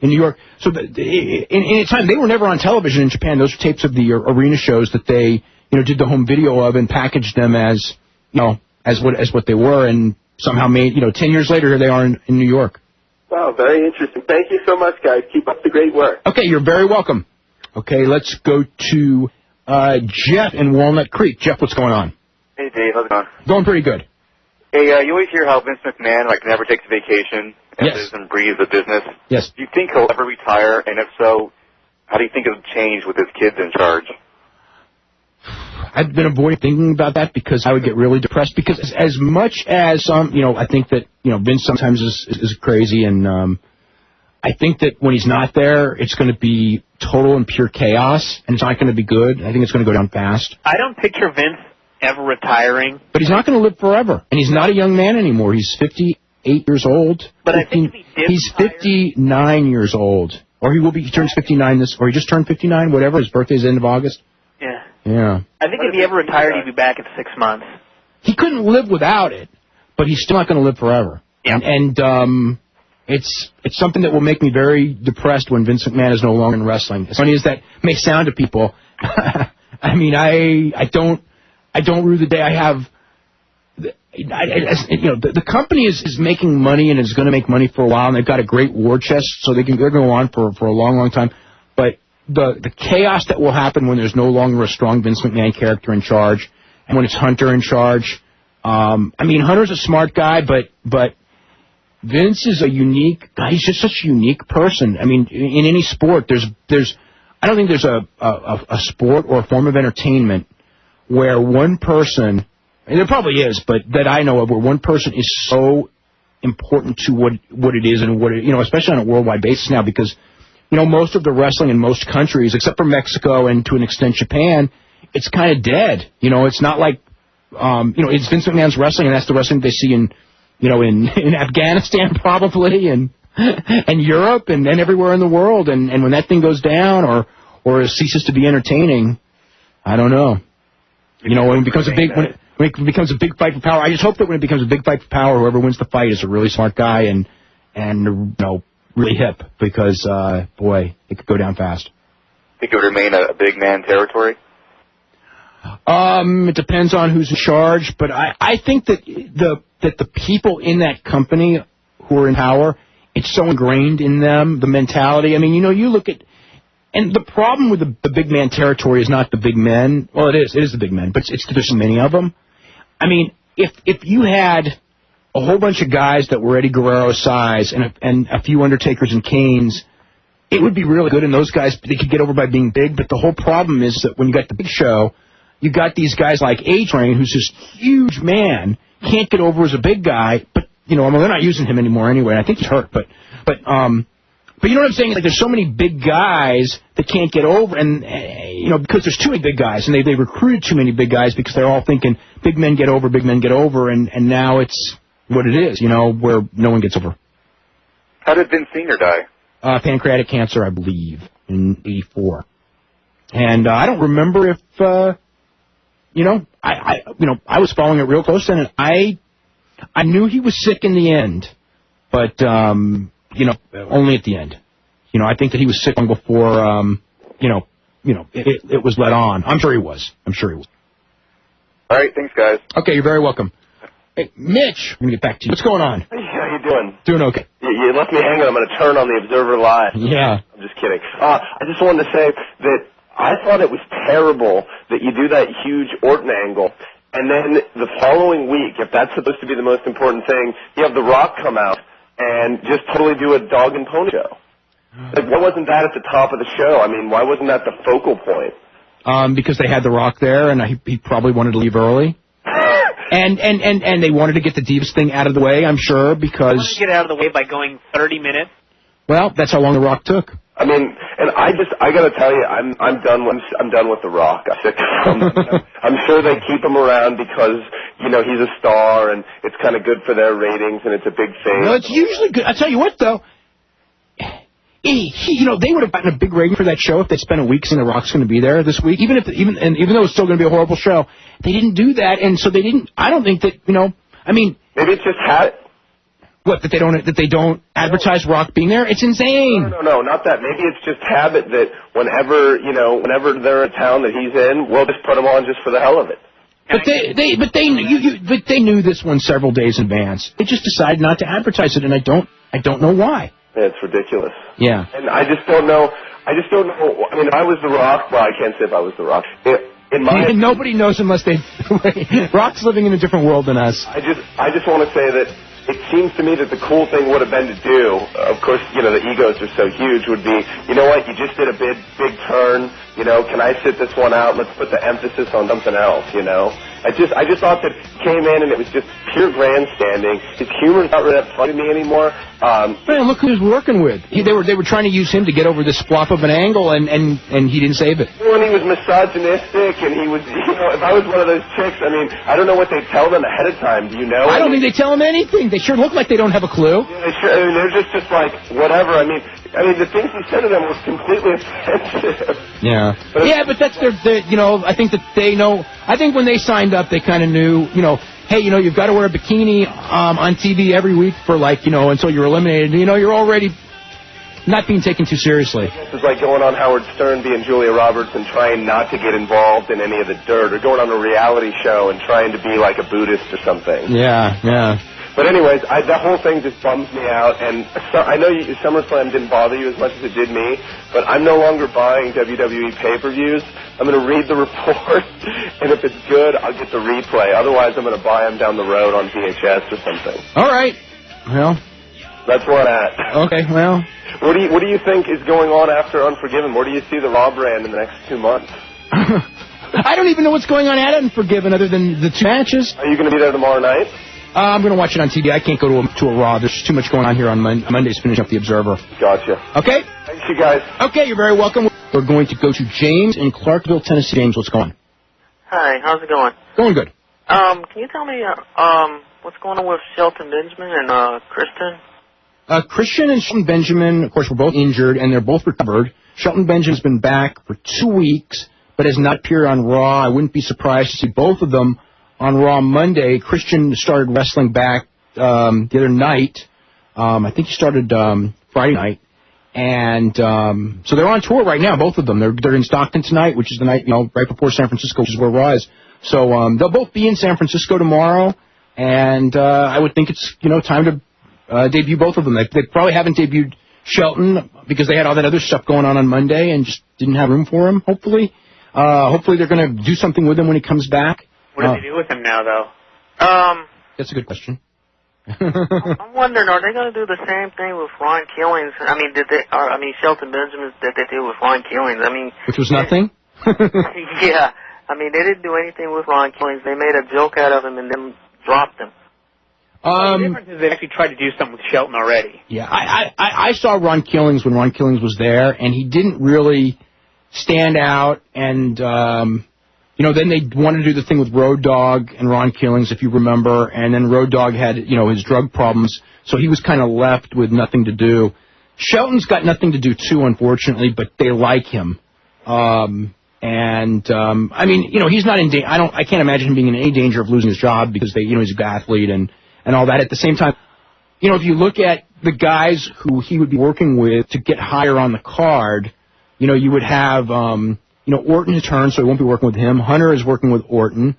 Speaker 1: New York. So in its time, they were never on television in Japan. Those were tapes of the arena shows that they, did the home video of and packaged them as what they were, and somehow made, 10 years later, here they are in New York.
Speaker 9: Wow, very interesting. Thank you so much, guys. Keep up the great work.
Speaker 1: Okay, you're very welcome. Okay, let's go to Jeff in Walnut Creek. Jeff, what's going on?
Speaker 10: Hey, Dave. How's it going?
Speaker 1: Going pretty good.
Speaker 10: Hey, you always hear how Vince McMahon never takes a vacation and lives and breathes the business.
Speaker 1: Yes.
Speaker 10: Do you think he'll ever retire? And if so, how do you think it'll change with his kids in charge?
Speaker 1: I've been avoiding thinking about that because I would get really depressed. Because as much as I think that Vince sometimes is crazy, and I think that when he's not there, it's going to be total and pure chaos, and it's not going to be good. I think it's going to go down fast.
Speaker 2: I don't picture Vince ever retiring.
Speaker 1: But he's not going to live forever, and he's not a young man anymore. He's 58 years old.
Speaker 2: But I think if he did
Speaker 1: he's
Speaker 2: retire,
Speaker 1: 59 years old, or he will be. He turns 59 or he just turned 59. Whatever. His birthday's end of August.
Speaker 2: Yeah.
Speaker 1: Yeah.
Speaker 2: I think if he ever retired, he'd be back in 6 months.
Speaker 1: He couldn't live without it, but he's still not going to live forever.
Speaker 2: Yeah.
Speaker 1: And it's something that will make me very depressed when Vince McMahon is no longer in wrestling. As funny as that may sound to people, I mean, I don't rue the day I have. The company is making money and is going to make money for a while, and they've got a great war chest, so they're going to go on for a long, long time. But the chaos that will happen when there's no longer a strong Vince McMahon character in charge, and when it's Hunter in charge. I mean, Hunter's a smart guy, but Vince is a unique guy. He's just such a unique person. I mean, in any sport, I don't think there's a sport or a form of entertainment where one person, and there probably is, but that I know of, where one person is so important to what it is and what it, especially on a worldwide basis now, because most of the wrestling in most countries, except for Mexico and to an extent Japan, it's kind of dead. It's not like it's Vince McMahon's wrestling, and that's the wrestling they see in Afghanistan probably, and Europe and everywhere in the world, and when that thing goes down or ceases to be entertaining, I don't know. When it becomes when it becomes a big fight for power, I just hope that when it becomes a big fight for power, whoever wins the fight is a really smart guy and really hip, because boy, it could go down fast.
Speaker 10: Think it would remain a big man territory?
Speaker 1: It depends on who's in charge, but I think that the people in that company who are in power, it's so ingrained in them, the mentality. I mean, you look at, and the problem with the big man territory is not the big men. Well, it is the big men, but it's there's so many of them. I mean, if you had a whole bunch of guys that were Eddie Guerrero's size and a few Undertakers and Kanes, it would be really good, and those guys, they could get over by being big, but the whole problem is that when you got the Big Show, you got these guys like A-Train, who's this huge man, can't get over as a big guy, but, they're not using him anymore anyway, and I think he's hurt, but you know what I'm saying? Like, there's so many big guys that can't get over, and, because there's too many big guys, and they recruited too many big guys because they're all thinking big men get over, and now it's what it is, where no one gets over.
Speaker 10: How did Vince Sr. die?
Speaker 1: Pancreatic cancer, I believe, in '84. And I don't remember if, I was following it real close, and I knew he was sick in the end, but, only at the end. I think that he was sick long before, it was let on. I'm sure he was.
Speaker 10: All right, thanks, guys.
Speaker 1: Okay, you're very welcome. Hey, Mitch, I'm going to get back to you. What's going on?
Speaker 8: Hey, how you doing?
Speaker 1: Doing okay.
Speaker 8: You left me hanging. I'm going to turn on the Observer Live.
Speaker 1: Yeah.
Speaker 8: I'm just kidding. I just wanted to say that I thought it was terrible that you do that huge Orton angle, and then the following week, if that's supposed to be the most important thing, you have The Rock come out and just totally do a dog and pony show. Like, why wasn't that at the top of the show? I mean, why wasn't that the focal point?
Speaker 1: Because they had The Rock there, and he probably wanted to leave early. And they wanted to get the Divas thing out of the way, I'm sure, because...
Speaker 2: Wanted to get it out of the way by going 30 minutes?
Speaker 1: Well, that's how long The Rock took.
Speaker 8: I mean, and I got to tell you, I'm done with The Rock. I'm sick of him. I'm sure they keep him around because, he's a star and it's kind of good for their ratings and it's a big thing.
Speaker 1: No, it's usually good. I'll tell you what, though. They would have gotten a big rating for that show if they'd spent a week saying The Rock's going to be there this week, even though it's still going to be a horrible show. They didn't do that, and so they didn't. I don't think that
Speaker 8: maybe it's just habit.
Speaker 1: What, that they don't advertise Rock being there? It's insane.
Speaker 8: No, not that. Maybe it's just habit that whenever they're in a town that he's in, we'll just put him on just for the hell of it.
Speaker 1: But they knew this one several days in advance. They just decided not to advertise it, and I don't know why.
Speaker 8: Yeah, it's ridiculous.
Speaker 1: Yeah.
Speaker 8: And I just don't know. I mean, if I was The Rock, well, I can't say if I was The Rock.
Speaker 1: Nobody knows unless they... Rock's living in a different world than us.
Speaker 8: I just want to say that it seems to me that the cool thing would have been to do, of course, you know, the egos are so huge, would be, you know what, you just did a big turn, you know, can I sit this one out? Let's put the emphasis on something else, you know? I just thought that he came in and it was just pure grandstanding. His humor's not really that funny to me anymore.
Speaker 1: Man, look who he was working with. They were trying to use him to get over this flop of an angle, and he didn't save it.
Speaker 8: When he was misogynistic, and he was, you know, if I was one of those chicks, I mean, I don't know what they tell them ahead of time. Do you know?
Speaker 1: I don't think they tell them anything. They sure look like they don't have a clue.
Speaker 8: Yeah, they sure, I mean, they're just like whatever. I mean, the things he said to them was completely offensive.
Speaker 1: Yeah. But that's their, you know, I think that they know. I think when they signed up, they kind of knew, you know, hey, you know, you've got to wear a bikini on TV every week for, like, you know, until you're eliminated. You know, you're already not being taken too seriously.
Speaker 8: It's like going on Howard Stern being Julia Roberts and trying not to get involved in any of the dirt, or going on a reality show and trying to be like a Buddhist or something.
Speaker 1: Yeah.
Speaker 8: But anyways, the whole thing just bums me out, and I know SummerSlam didn't bother you as much as it did me, but I'm no longer buying WWE pay-per-views. I'm going to read the report, and if it's good, I'll get the replay. Otherwise, I'm going to buy them down the road on VHS or something.
Speaker 1: All right. Well,
Speaker 8: that's where I'm at.
Speaker 1: Okay, well.
Speaker 8: What do you think is going on after Unforgiven? Where do you see the Raw brand in the next 2 months?
Speaker 1: I don't even know what's going on at Unforgiven other than the 2 matches.
Speaker 8: Are you going to be there tomorrow night?
Speaker 1: I'm going to watch it on TV. I can't go to a Raw. There's too much going on here on Monday's finishing up the Observer.
Speaker 8: Gotcha.
Speaker 1: Okay?
Speaker 8: Thanks, you guys.
Speaker 1: Okay, you're very welcome. We're going to go to James in Clarksville, Tennessee. James, what's going on?
Speaker 11: Hi, how's it going?
Speaker 1: Going good.
Speaker 11: Can you tell me what's going on with Shelton Benjamin and Christian?
Speaker 1: Christian and Shelton Benjamin, of course, were both injured, and they're both recovered. Shelton Benjamin's been back for 2 weeks, but has not appeared on Raw. I wouldn't be surprised to see both of them on Raw Monday. Christian started wrestling back the other night. I think he started Friday night. And so they're on tour right now, both of them. They're in Stockton tonight, which is the night, you know, right before San Francisco, which is where Raw is. So they'll both be in San Francisco tomorrow. And I would think it's, you know, time to debut both of them. They probably haven't debuted Shelton because they had all that other stuff going on Monday and just didn't have room for him, hopefully. Hopefully they're going to do something with him when he comes back.
Speaker 2: What do they do with him now, though?
Speaker 1: That's a good question.
Speaker 11: I'm wondering, are they going to do the same thing with Ron Killings? I mean, Shelton Benjamin that they did with Ron Killings? I mean,
Speaker 1: which was nothing.
Speaker 11: Yeah, I mean, they didn't do anything with Ron Killings. They made a joke out of him and then dropped him.
Speaker 2: The difference is they actually tried to do something with Shelton already.
Speaker 1: Yeah, I saw Ron Killings when Ron Killings was there, and he didn't really stand out. And you know, then they wanted to do the thing with Road Dogg and Ron Killings, if you remember, and then Road Dogg had, you know, his drug problems, so he was kind of left with nothing to do. Shelton's got nothing to do too, unfortunately, but they like him. I mean, you know, he's not in danger. I can't imagine him being in any danger of losing his job because you know, he's a good athlete and all that. At the same time, you know, if you look at the guys who he would be working with to get higher on the card, you know, you would have, you know, Orton has turned, so he won't be working with him. Hunter is working with Orton.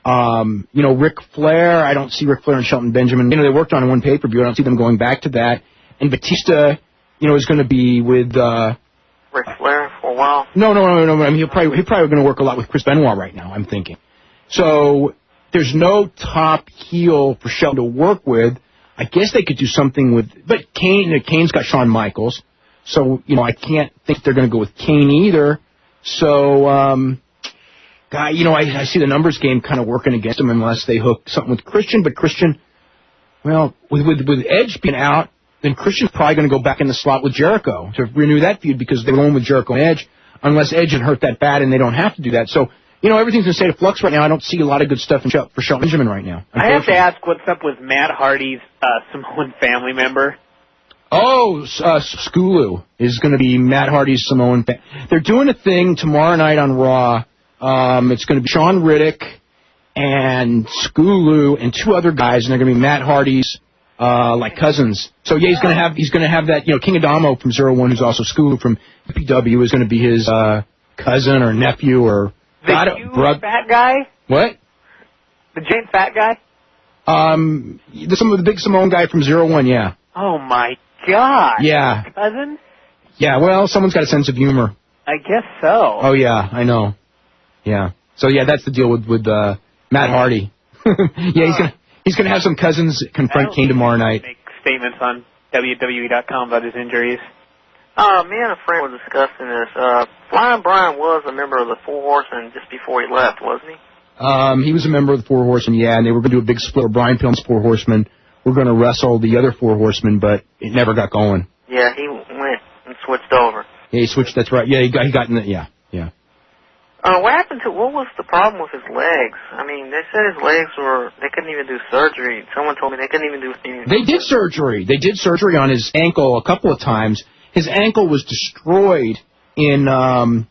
Speaker 1: You know, Ric Flair, I don't see Ric Flair and Shelton Benjamin. You know, they worked on one pay-per-view. I don't see them going back to that. And Batista, you know, is going to be with
Speaker 11: Ric Flair for a while.
Speaker 1: No. I mean, he'll probably going to work a lot with Chris Benoit right now, I'm thinking. So there's no top heel for Shelton to work with. I guess they could do something with, but Kane's got Shawn Michaels. So, you know, I can't think they're going to go with Kane either. So, you know, I see the numbers game kind of working against them unless they hook something with Christian. But Christian, well, with Edge being out, then Christian's probably going to go back in the slot with Jericho to renew that feud because they're going with Jericho and Edge, unless Edge had hurt that bad and they don't have to do that. So, you know, everything's in a state of flux right now. I don't see a lot of good stuff for Shelton Benjamin right now.
Speaker 2: I have to ask what's up with Matt Hardy's Samoan family member.
Speaker 1: Oh, Skulu is going to be Matt Hardy's Samoan. They're doing a thing tomorrow night on Raw. It's going to be Sean Riddick and Skulu and 2 other guys, and they're going to be Matt Hardy's like cousins. So yeah, he's going to have that, you know, King Adamo from 01, who's also Skulu from PW, is going to be his cousin or nephew or
Speaker 2: fat guy.
Speaker 1: What?
Speaker 2: The giant fat guy.
Speaker 1: The big Samoan guy from 01, yeah.
Speaker 2: Oh my God.
Speaker 1: Yeah.
Speaker 2: Cousin?
Speaker 1: Yeah, well, someone's got a sense of humor.
Speaker 2: I guess so.
Speaker 1: Oh, yeah, I know. Yeah. So, yeah, that's the deal with Matt Hardy. Yeah, He's going to have some cousins confront Kane tomorrow night.
Speaker 2: Make statements on WWE.com about his injuries.
Speaker 11: Me and a friend were discussing this. Flying Bryan was a member of the Four Horsemen just before he left, wasn't he?
Speaker 1: He was a member of the Four Horsemen, yeah, and they were going to do a big split where Bryan Pillman's Four Horsemen were going to wrestle the other Four Horsemen, but it never got going.
Speaker 11: Yeah, he went and switched over.
Speaker 1: Yeah, he switched, that's right. Yeah, he got in the, yeah.
Speaker 11: What was the problem with his legs? I mean, they said his legs they couldn't even do surgery. Someone told me they couldn't even do anything.
Speaker 1: They did surgery. They did surgery on his ankle a couple of times. His ankle was destroyed in a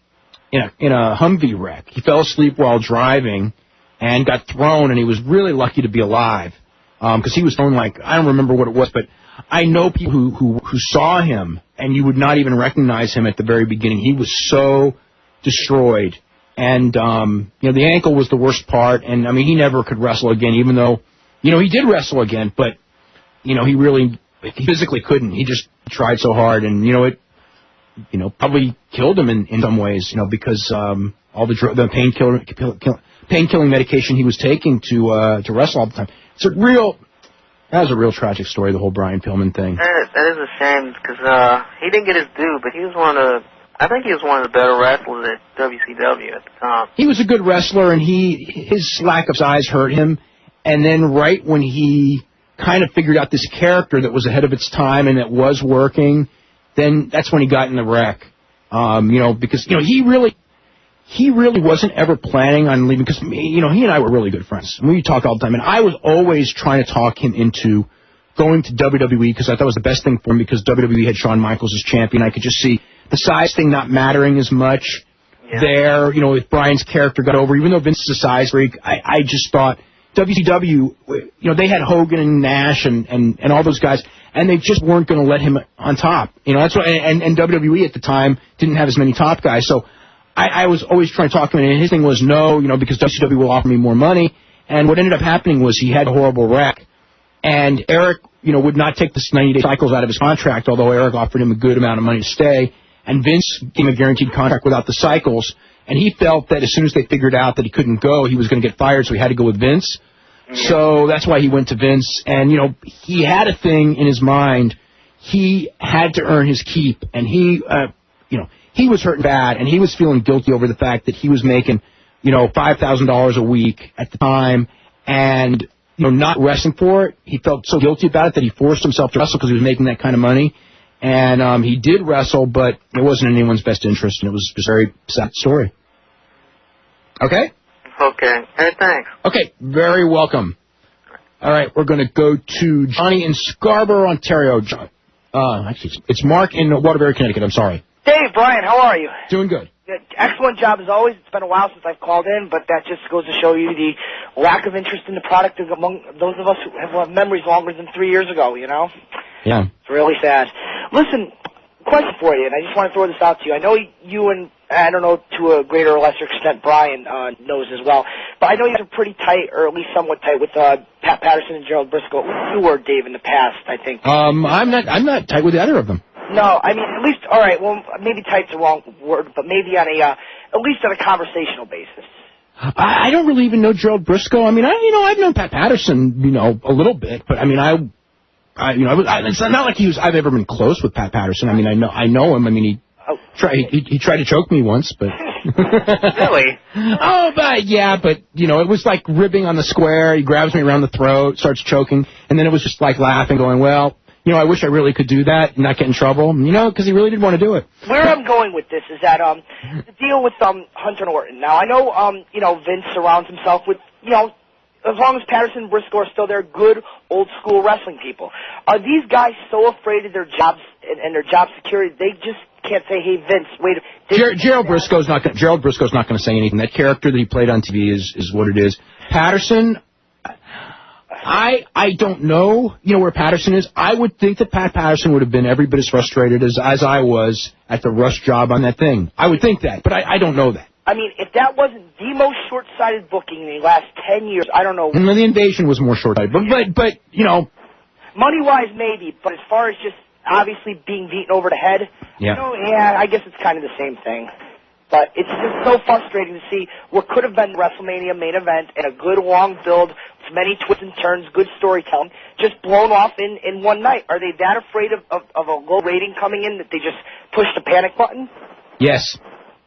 Speaker 1: Humvee wreck. He fell asleep while driving and got thrown, and he was really lucky to be alive because he was thrown like, I don't remember what it was, but I know people who saw him, and you would not even recognize him at the very beginning. He was so destroyed. And, the ankle was the worst part, and, I mean, he never could wrestle again, even though, he did wrestle again, but, he physically couldn't. He just tried so hard, and, it probably killed him in some ways, because all the painkilling medication he was taking to wrestle all the time. That was a real tragic story, the whole Bryan Pillman thing.
Speaker 11: That is a shame, because he didn't get his due, but he was I think he was one of the better wrestlers at WCW at the time.
Speaker 1: He was a good wrestler, and his lack of size hurt him. And then right when he kind of figured out this character that was ahead of its time and that was working, then that's when he got in the wreck. Because he really wasn't ever planning on leaving. Because he and I were really good friends. We talk all the time, and I was always trying to talk him into going to WWE because I thought it was the best thing for him because WWE had Shawn Michaels as champion. I could just see the size thing not mattering as much there. If Bryan's character got over, even though Vince is a size freak, I just thought WCW, they had Hogan and Nash and all those guys, and they just weren't going to let him on top. That's why, and WWE at the time didn't have as many top guys. So I was always trying to talk to him, and his thing was no, because WCW will offer me more money. And what ended up happening was he had a horrible wreck. And Eric, would not take the 90-day cycles out of his contract, although Eric offered him a good amount of money to stay. And Vince gave him a guaranteed contract without the cycles. And he felt that as soon as they figured out that he couldn't go, he was going to get fired, so he had to go with Vince. Yeah. So that's why he went to Vince. And, he had a thing in his mind. He had to earn his keep. And he was hurting bad, and he was feeling guilty over the fact that he was making, $5,000 a week at the time. And not wrestling for it. He felt so guilty about it that he forced himself to wrestle because he was making that kind of money. And he did wrestle, but it wasn't in anyone's best interest, and it was just a very sad story. Okay?
Speaker 11: Okay. Hey, thanks.
Speaker 1: Okay, very welcome. All right, we're going to go to Johnny in Scarborough, Ontario. Actually, it's Mark in Waterbury, Connecticut. I'm sorry.
Speaker 12: Dave, Bryan, how are you?
Speaker 1: Doing good.
Speaker 12: Excellent job as always. It's been a while since I've called in, but that just goes to show you the lack of interest in the product among those of us who have memories longer than 3 years ago,
Speaker 1: Yeah.
Speaker 12: It's really sad. Listen, question for you, and I just want to throw this out to you. I know you and, I don't know to a greater or lesser extent, Bryan knows as well, but I know you guys are pretty tight, or at least somewhat tight, with Pat Patterson and Gerald Briscoe. You were, Dave, in the past, I think.
Speaker 1: I'm not tight with either of them.
Speaker 12: No, I mean, at least, all right, well, maybe tight's the wrong word, but maybe on at least on a conversational basis.
Speaker 1: I don't really even know Gerald Briscoe. I mean, I've known Pat Patterson, a little bit, but I mean, it's not like I've ever been close with Pat Patterson. I mean, I know him. I mean, he tried to choke me once, but.
Speaker 12: Really?
Speaker 1: Oh, but it was like ribbing on the square. He grabs me around the throat, starts choking, and then it was just like laughing, going, well, I wish I really could do that and not get in trouble, because he really did want to do it.
Speaker 12: Where I'm going with this is that the deal with Hunter Norton. Now, I know, Vince surrounds himself with, as long as Patterson and Briscoe are still there, good, old-school wrestling people. Are these guys so afraid of their jobs and their job security, they just can't say, hey, Vince, wait a minute.
Speaker 1: Gerald Briscoe's not going to say anything. That character that he played on TV is what it is. Patterson, I don't know, where Patterson is. I would think that Pat Patterson would have been every bit as frustrated as I was at the rush job on that thing. I would think that, but I don't know that.
Speaker 12: I mean, if that wasn't the most short-sighted booking in the last 10 years, I don't know.
Speaker 1: And the Invasion was more short-sighted, but
Speaker 12: money-wise, maybe, but as far as just obviously being beaten over the head, I guess it's kind of the same thing. But it's just so frustrating to see what could have been the WrestleMania main event and a good long build with many twists and turns, good storytelling, just blown off in one night. Are they that afraid of a low rating coming in that they just push the panic button?
Speaker 1: Yes.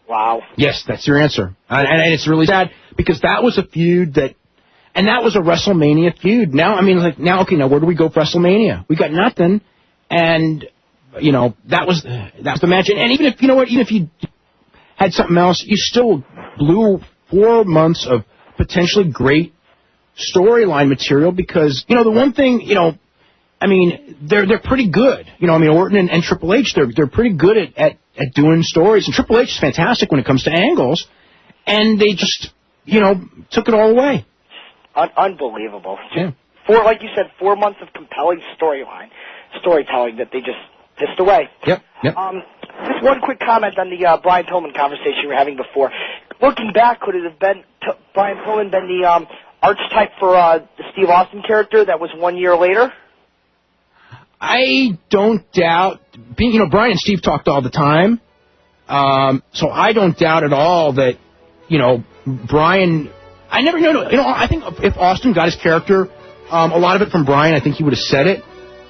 Speaker 12: Wow.
Speaker 1: Yes, that's your answer. And it's really sad because that was a feud that was a WrestleMania feud. Now, now where do we go for WrestleMania? We got nothing. And, that was the match. And even if, even if you had something else, you still blew 4 months of potentially great storyline material because, the one thing, they're pretty good. Orton and Triple H, they're pretty good at doing stories. And Triple H is fantastic when it comes to angles. And they just, took it all away.
Speaker 12: Unbelievable.
Speaker 1: Yeah.
Speaker 12: Like you said, 4 months of compelling storytelling that they just pissed away.
Speaker 1: Yep.
Speaker 12: Just one quick comment on the Brian Pillman conversation we were having before. Looking back, could it have been Brian Pillman been the archetype for the Steve Austin character that was 1 year later?
Speaker 1: I don't doubt. Brian and Steve talked all the time, so I don't doubt at all that Brian. I never know. I think if Austin got his character, a lot of it from Brian, I think he would have said it,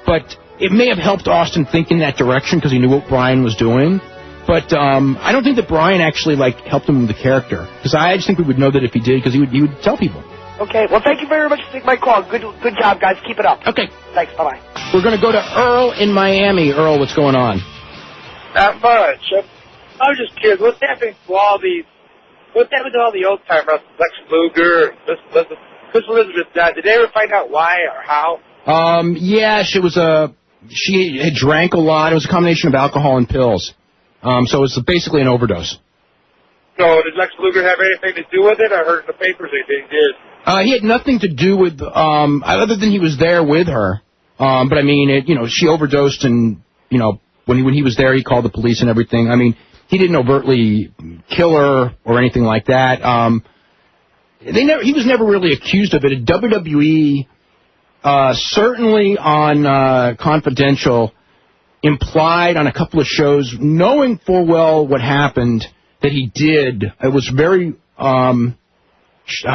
Speaker 1: but it may have helped Austin think in that direction because he knew what Brian was doing. But I don't think that Brian actually helped him with the character because I just think we would know that if he did because he would tell people.
Speaker 12: Okay. Well, thank you very much for taking my call. Good job, guys. Keep it up.
Speaker 1: Okay.
Speaker 12: Thanks. Bye-bye.
Speaker 1: We're going to go to Earl in Miami. Earl, what's going on?
Speaker 13: Not much. I was just curious. What's happening to all the old time wrestlers, Lex Luger, Chris Elizabeth died? Did they ever find out why or how?
Speaker 1: Yeah, she had drank a lot. It was a combination of alcohol and pills. So it was basically an overdose.
Speaker 13: So did Lex Luger have anything to do with it? I heard in the papers he did.
Speaker 1: He had nothing to do with, other than he was there with her. But she overdosed and, when he was there, he called the police and everything. He didn't overtly kill her or anything like that. He was never really accused of it. At WWE, certainly on Confidential, implied on a couple of shows, knowing full well what happened, that he did. It was very, I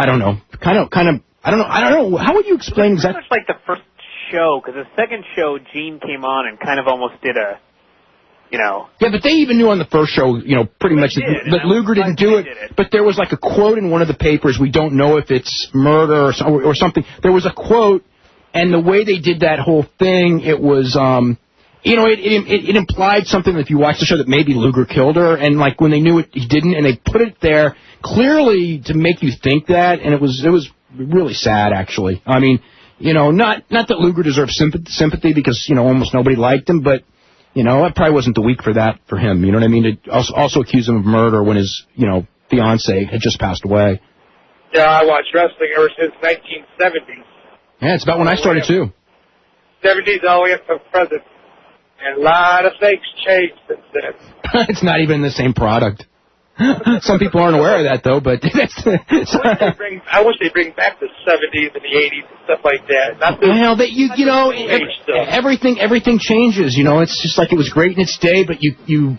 Speaker 1: don't know, kind of, I don't know. How would you explain exactly?
Speaker 2: It's like the first show, because the second show, Gene came on and kind of almost did a,
Speaker 1: Yeah, but they even knew on the first show, pretty much that Luger didn't do it. But there was a quote in one of the papers. We don't know if it's murder or something. There was a quote, and the way they did that whole thing, it was, it implied something if you watch the show that maybe Luger killed her, and when they knew it, he didn't, and they put it there clearly to make you think that, and it was really sad actually. Not that Luger deserves sympathy because almost nobody liked him, but. It probably wasn't the week for that for him. You know what I mean? To also accuse him of murder when his, fiance had just passed away.
Speaker 13: Yeah, I watched wrestling ever since 1970s.
Speaker 1: Yeah, it's about when I started too.
Speaker 13: 70s all the way up to present. And a lot of things changed since then.
Speaker 1: It's not even the same product. Some people aren't aware of that, though, but
Speaker 13: I wish they'd bring back the 70s and the 80s and stuff like that.
Speaker 1: Everything changes. It's just like it was great in its day, but you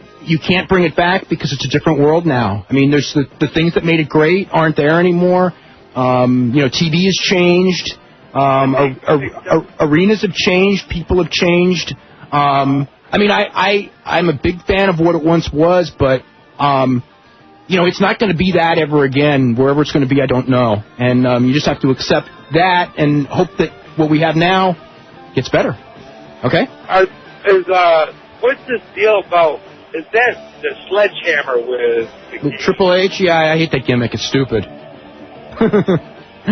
Speaker 1: can't bring it back because it's a different world now. There's the things that made it great aren't there anymore. TV has changed. Arenas have changed. People have changed. I'm a big fan of what it once was, but it's not going to be that ever again. Wherever it's going to be, I don't know. And you just have to accept that and hope that what we have now gets better. Okay?
Speaker 13: What's this deal about? Is that the sledgehammer with
Speaker 1: Triple H? Yeah, I hate that gimmick. It's stupid.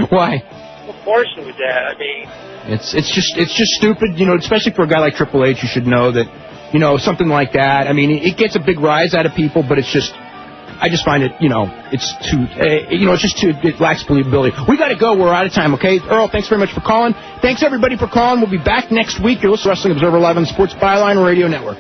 Speaker 1: Why?
Speaker 13: What portion with that?
Speaker 1: It's just stupid. Especially for a guy like Triple H, you should know that. Something like that. It gets a big rise out of people, but it's just. I just find it, it's too, it lacks believability. We got to go. We're out of time, okay? Earl, thanks very much for calling. Thanks, everybody, for calling. We'll be back next week. You're listening to Wrestling Observer Live on the Sports Byline Radio Network.